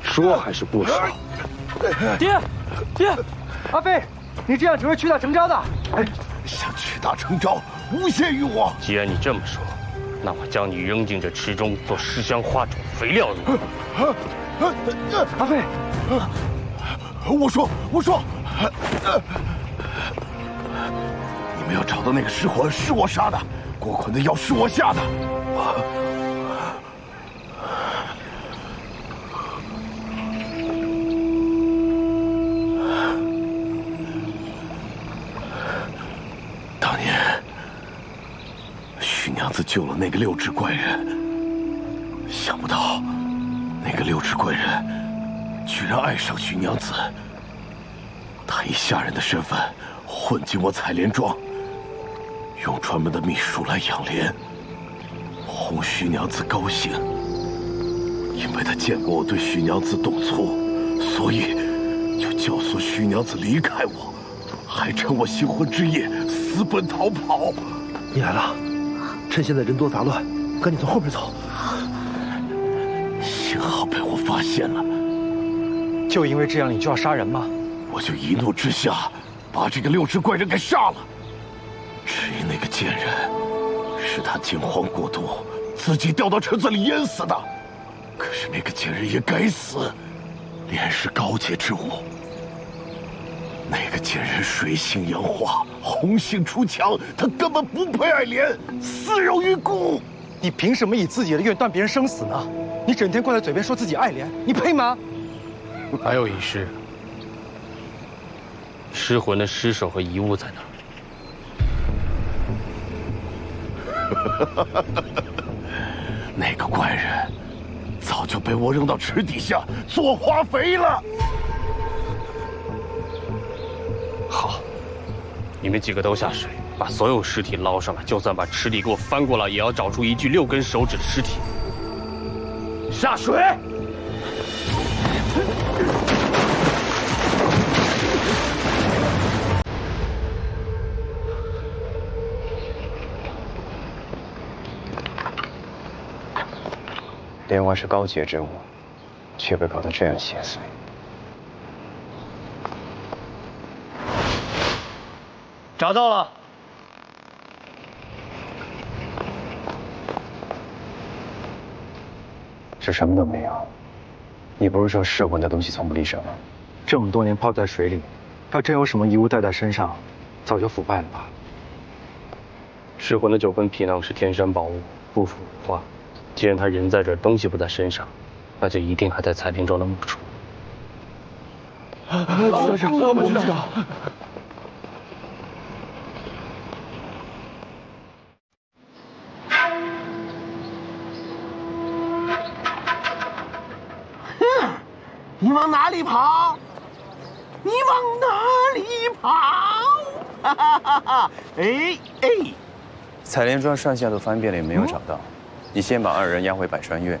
Speaker 13: 说还是不说？
Speaker 10: 爹，阿飞，你这样只会屈打成招的。
Speaker 6: 哎，想屈打成招，诬陷于我。
Speaker 13: 既然你这么说，那我将你扔进这池中做尸香花种肥料如何？
Speaker 10: 阿飞，
Speaker 6: 我说，你们要找到那个尸魂，是我杀的，郭坤的药是我下的。当年，徐娘子救了那个六指怪人，想不到那个六指怪人居然爱上徐娘子。他以下人的身份混进我采莲庄，用专门的秘术来养莲，哄徐娘子高兴。因为他见过我对徐娘子动粗，所以就教唆徐娘子离开我，还趁我新婚之夜私奔逃跑。
Speaker 8: 你来了，趁现在人多杂乱，赶紧从后面走。
Speaker 6: 幸好被我发现了。
Speaker 10: 就因为这样，你就要杀人吗？
Speaker 6: 我就一怒之下把这个六指怪人给杀了。至于那个贱人，是他惊慌过度，自己掉到池子里淹死的。可是那个贱人也该死，莲是高洁之物。那个贱人水性杨花，红杏出墙，他根本不配爱莲，死有余辜。
Speaker 10: 你凭什么以自己的愿断别人生死呢？你整天挂在嘴边说自己爱莲，你配吗？
Speaker 13: 还有一尸，尸魂的尸首和遗物在哪
Speaker 6: 儿？那个怪人早就被我扔到池底下做化肥了。
Speaker 13: 好，你们几个都下水，把所有尸体捞上来，就算把池底给我翻过来，也要找出一具6根手指的尸体。下水！
Speaker 1: 莲丸是高洁之物，却被搞得这样邪祟。
Speaker 9: 找到了。
Speaker 1: 是什么都没有。你不是说噬魂的东西从不离手吗？
Speaker 10: 这么多年泡在水里，要真有什么遗物带在身上，早就腐败了吧？
Speaker 13: 噬魂的9分皮囊是天山宝物，不腐不化。既然他人在这儿，东西不在身上，那就一定还在采莲庄的墓处。
Speaker 8: 我们去找。你往哪里跑？你往哪里跑？哈哈哈哈！哎！
Speaker 1: 采莲庄上下都翻遍了，也没有找到。你先把2人押回百川院，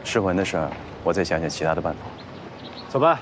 Speaker 1: 噬魂的事儿，我再想想其他的办法。
Speaker 10: 走吧。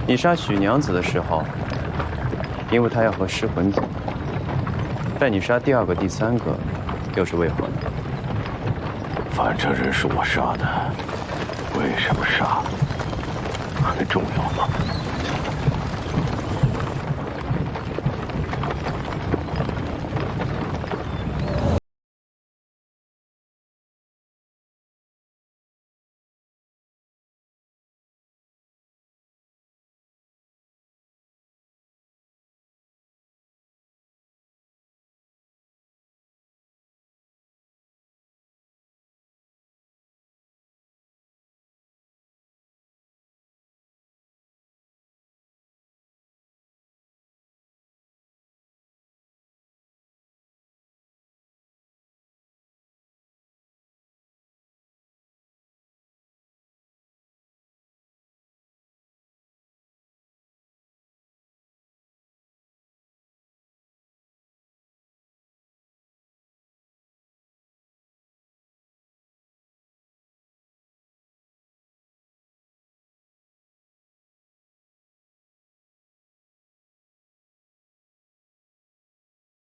Speaker 1: 你杀许娘子的时候，因为她要和尸魂走，但你杀第2个、第3个，又是为何呢？
Speaker 6: 反正人是我杀的，
Speaker 8: 为什么杀？很重要吗？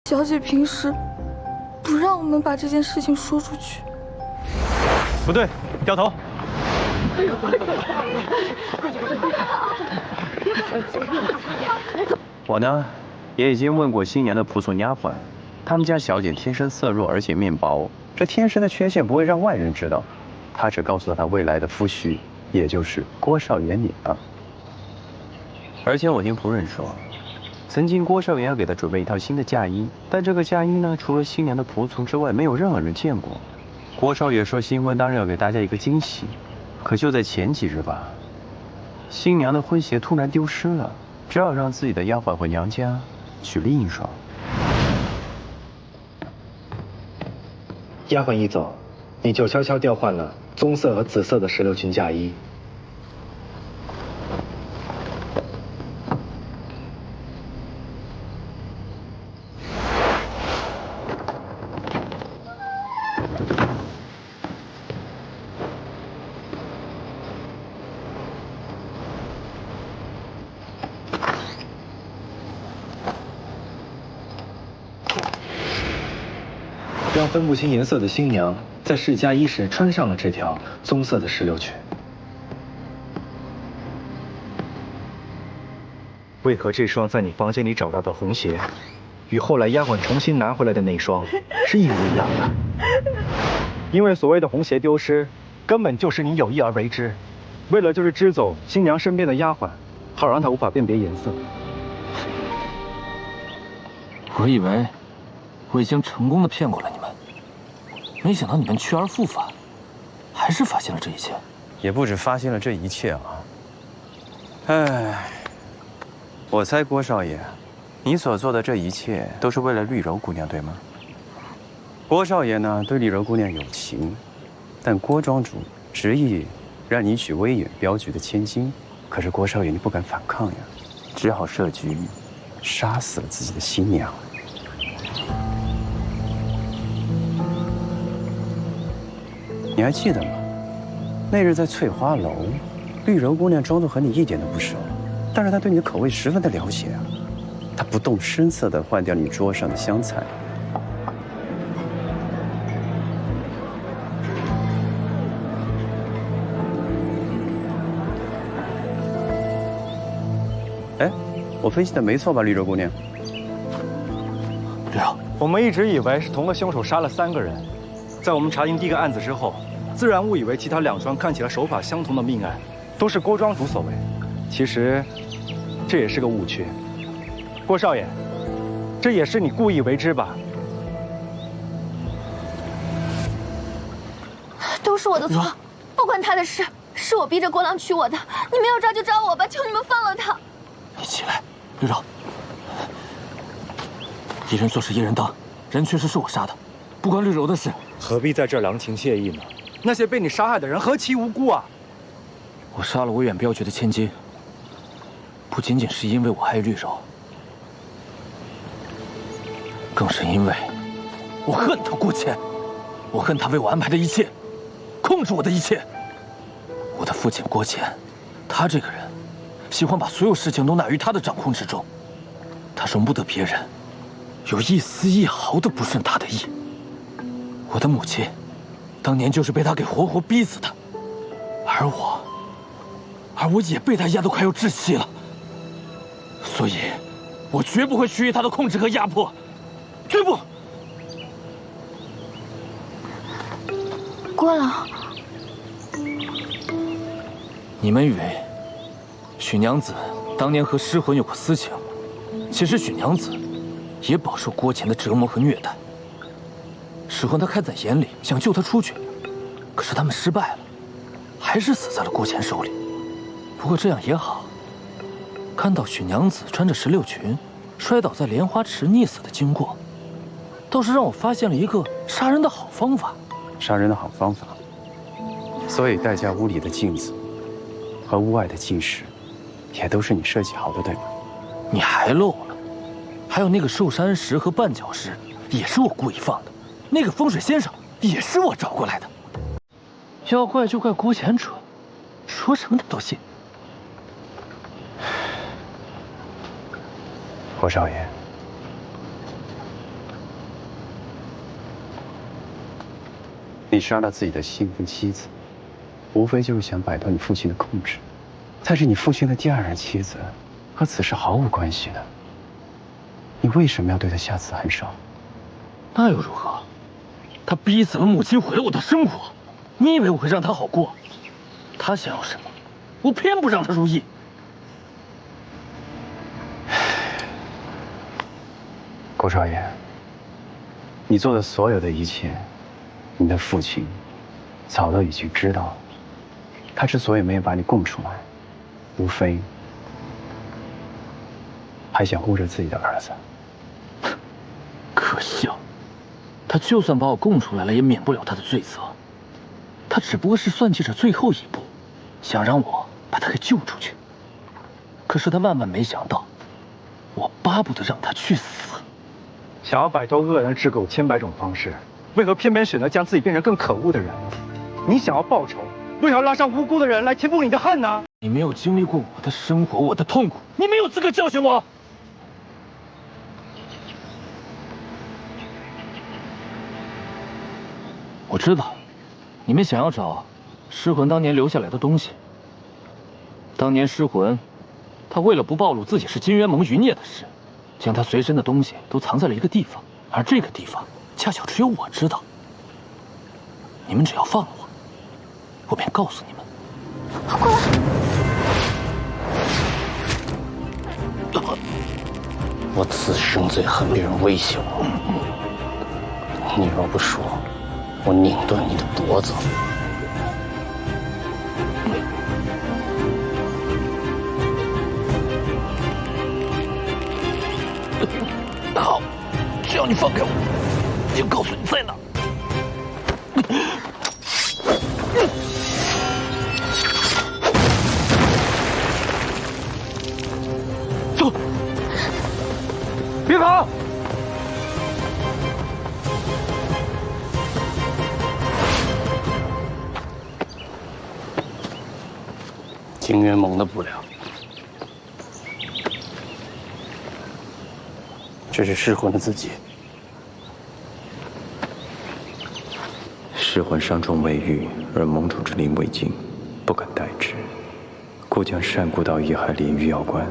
Speaker 15: 小姐平时不让我们把这件事情说出去。
Speaker 10: 不对，掉头。
Speaker 12: 我呢，也已经问过新娘的仆从丫鬟，他们家小姐天生色弱，而且面薄，这天生的缺陷不会让外人知道。她只告诉了她未来的夫婿，也就是郭少爷你了。而且我听仆人说，曾经郭少爷要给她准备一套新的嫁衣，但这个嫁衣呢，除了新娘的仆从之外，没有任何人见过。郭少爷说新婚当日要给大家一个惊喜，可就在前几日吧，新娘的婚鞋突然丢失了，只好让自己的丫鬟回娘家取另一双。
Speaker 10: 丫鬟一走，你就悄悄调换了棕色和紫色的石榴裙嫁衣。让分不清颜色的新娘在试嫁衣时穿上了这条棕色的石榴裙。为何这双在你房间里找到的红鞋，与后来丫鬟重新拿回来的那双是一模一样的？因为所谓的红鞋丢失，根本就是你有意而为之，为了就是支走新娘身边的丫鬟，好让她无法辨别颜色。
Speaker 9: 我以为我已经成功的骗过了你们，没想到你们去而复返，还是发现了这一切。
Speaker 12: 也不止发现了这一切啊！哎，我猜郭少爷，你所做的这一切都是为了绿柔姑娘，对吗？郭少爷呢，对绿柔姑娘有情，但郭庄主执意让你娶威远镖局的千金，可是郭少爷你不敢反抗呀，只好设局，杀死了自己的新娘。你还记得吗？那日在翠花楼，绿柔姑娘装作和你一点都不熟，但是她对你的口味十分的了解啊。她不动声色地换掉你桌上的香菜。哎，我分析的没错吧，绿柔姑娘？
Speaker 10: 对啊，我们一直以为是同个凶手杀了3个人，在我们查清第一个案子之后，自然误以为其他2桩看起来手法相同的命案都是郭庄主所为。其实，这也是个误区。郭少爷，这也是你故意为之吧？
Speaker 5: 都是我的错，不关他的事，是我逼着郭郎娶我的。你们要抓就抓我吧，求你们放了他。
Speaker 9: 你起来，绿柔。一人做事一人当，人确实是我杀的，不关绿柔的事。
Speaker 10: 何必在这郎情妾意呢？那些被你杀害的人何其无辜啊！
Speaker 9: 我杀了威远镖局的千金，不仅仅是因为我爱绿柔，更是因为我恨他郭谦，我恨他为我安排的一切，控制我的一切。我的父亲郭谦，他这个人喜欢把所有事情都纳于他的掌控之中，他容不得别人有一丝一毫的不顺他的意。我的母亲当年就是被他给活活逼死的，而我也被他压得快要窒息了，所以，我绝不会屈于他的控制和压迫，绝不。
Speaker 5: 郭老，
Speaker 9: 你们以为许娘子当年和尸魂有过私情，其实许娘子也饱受郭乾的折磨和虐待。尸魂他看在眼里，想救他出去，可是他们失败了，还是死在了郭乾手里。不过这样也好，看到许娘子穿着16裙，摔倒在莲花池溺死的经过，倒是让我发现了一个杀人的好方法。
Speaker 1: 杀人的好方法，所以代驾屋里的镜子和屋外的镜石，也都是你设计好的，对吗？
Speaker 9: 你还漏了，还有那个寿山石和绊脚石，也是我故意放的。那个风水先生也是我找过来的。要怪就怪郭乾蠢，说什么他都信。
Speaker 1: 郭少爷，你杀了自己的新婚妻子，无非就是想摆脱你父亲的控制。但是你父亲的第2任妻子和此事毫无关系的，你为什么要对他下此狠手？
Speaker 9: 那又如何？他逼死了母亲，毁了我的生活。你以为我会让他好过？他想要什么，我偏不让他如意。
Speaker 1: 郭少爷，你做的所有的一切，你的父亲早都已经知道了。他之所以没有把你供出来，无非还想护着自己的儿子。
Speaker 9: 可笑！他就算把我供出来了，也免不了他的罪责。他只不过是算计着最后一步，想让我把他给救出去。可是他万万没想到，我巴不得让他去死。
Speaker 10: 想要摆脱恶人之狗千百种方式，为何偏偏选择将自己变成更可恶的人？你想要报仇，为何要拉上无辜的人来填补你的恨呢？
Speaker 9: 你没有经历过我的生活，我的痛苦，你没有资格教训我。我知道，你们想要找尸魂当年留下来的东西。当年尸魂，他为了不暴露自己是金渊盟余孽的事，将他随身的东西都藏在了一个地方，而这个地方恰巧只有我知道。你们只要放了我，我便告诉你们。
Speaker 5: 过来！
Speaker 7: 我此生最恨别人威胁我。你若不说，我拧断你的脖子。
Speaker 9: 好，只要你放开我，就告诉你在哪。走，别跑！
Speaker 7: 金渊盟的不了，这是尸魂的自己。
Speaker 12: 尸魂伤重未愈，而盟主之灵未尽，不敢代之。故将善故道一海炼狱药棺，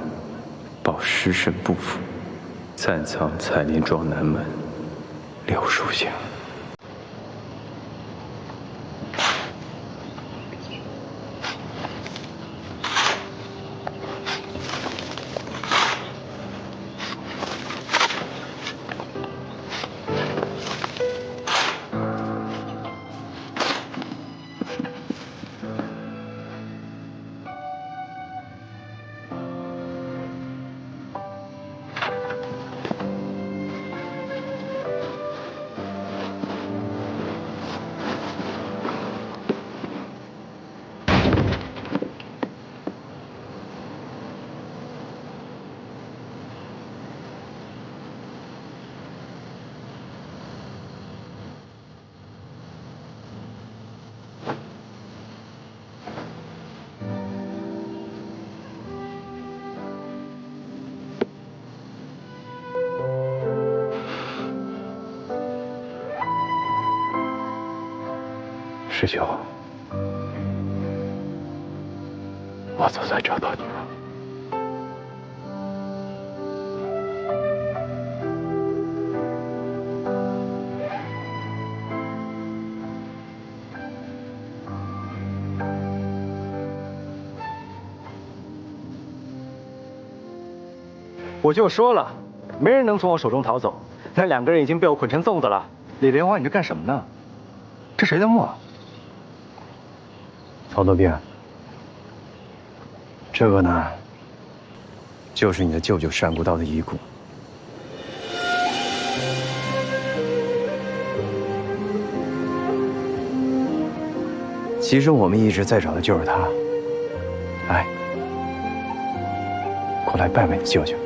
Speaker 12: 报尸身不腐，暂藏采莲庄南门柳树下。
Speaker 1: 师兄，
Speaker 8: 我就在找到你了。
Speaker 10: 我就说了，没人能从我手中逃走。那2个人已经被我捆成粽子了。李莲花，你这干什么呢？这谁的墓啊？
Speaker 1: 曹德斌，这个呢，就是你的舅舅单古道的遗骨。其实我们一直在找的就是他。来，过来拜拜你舅舅。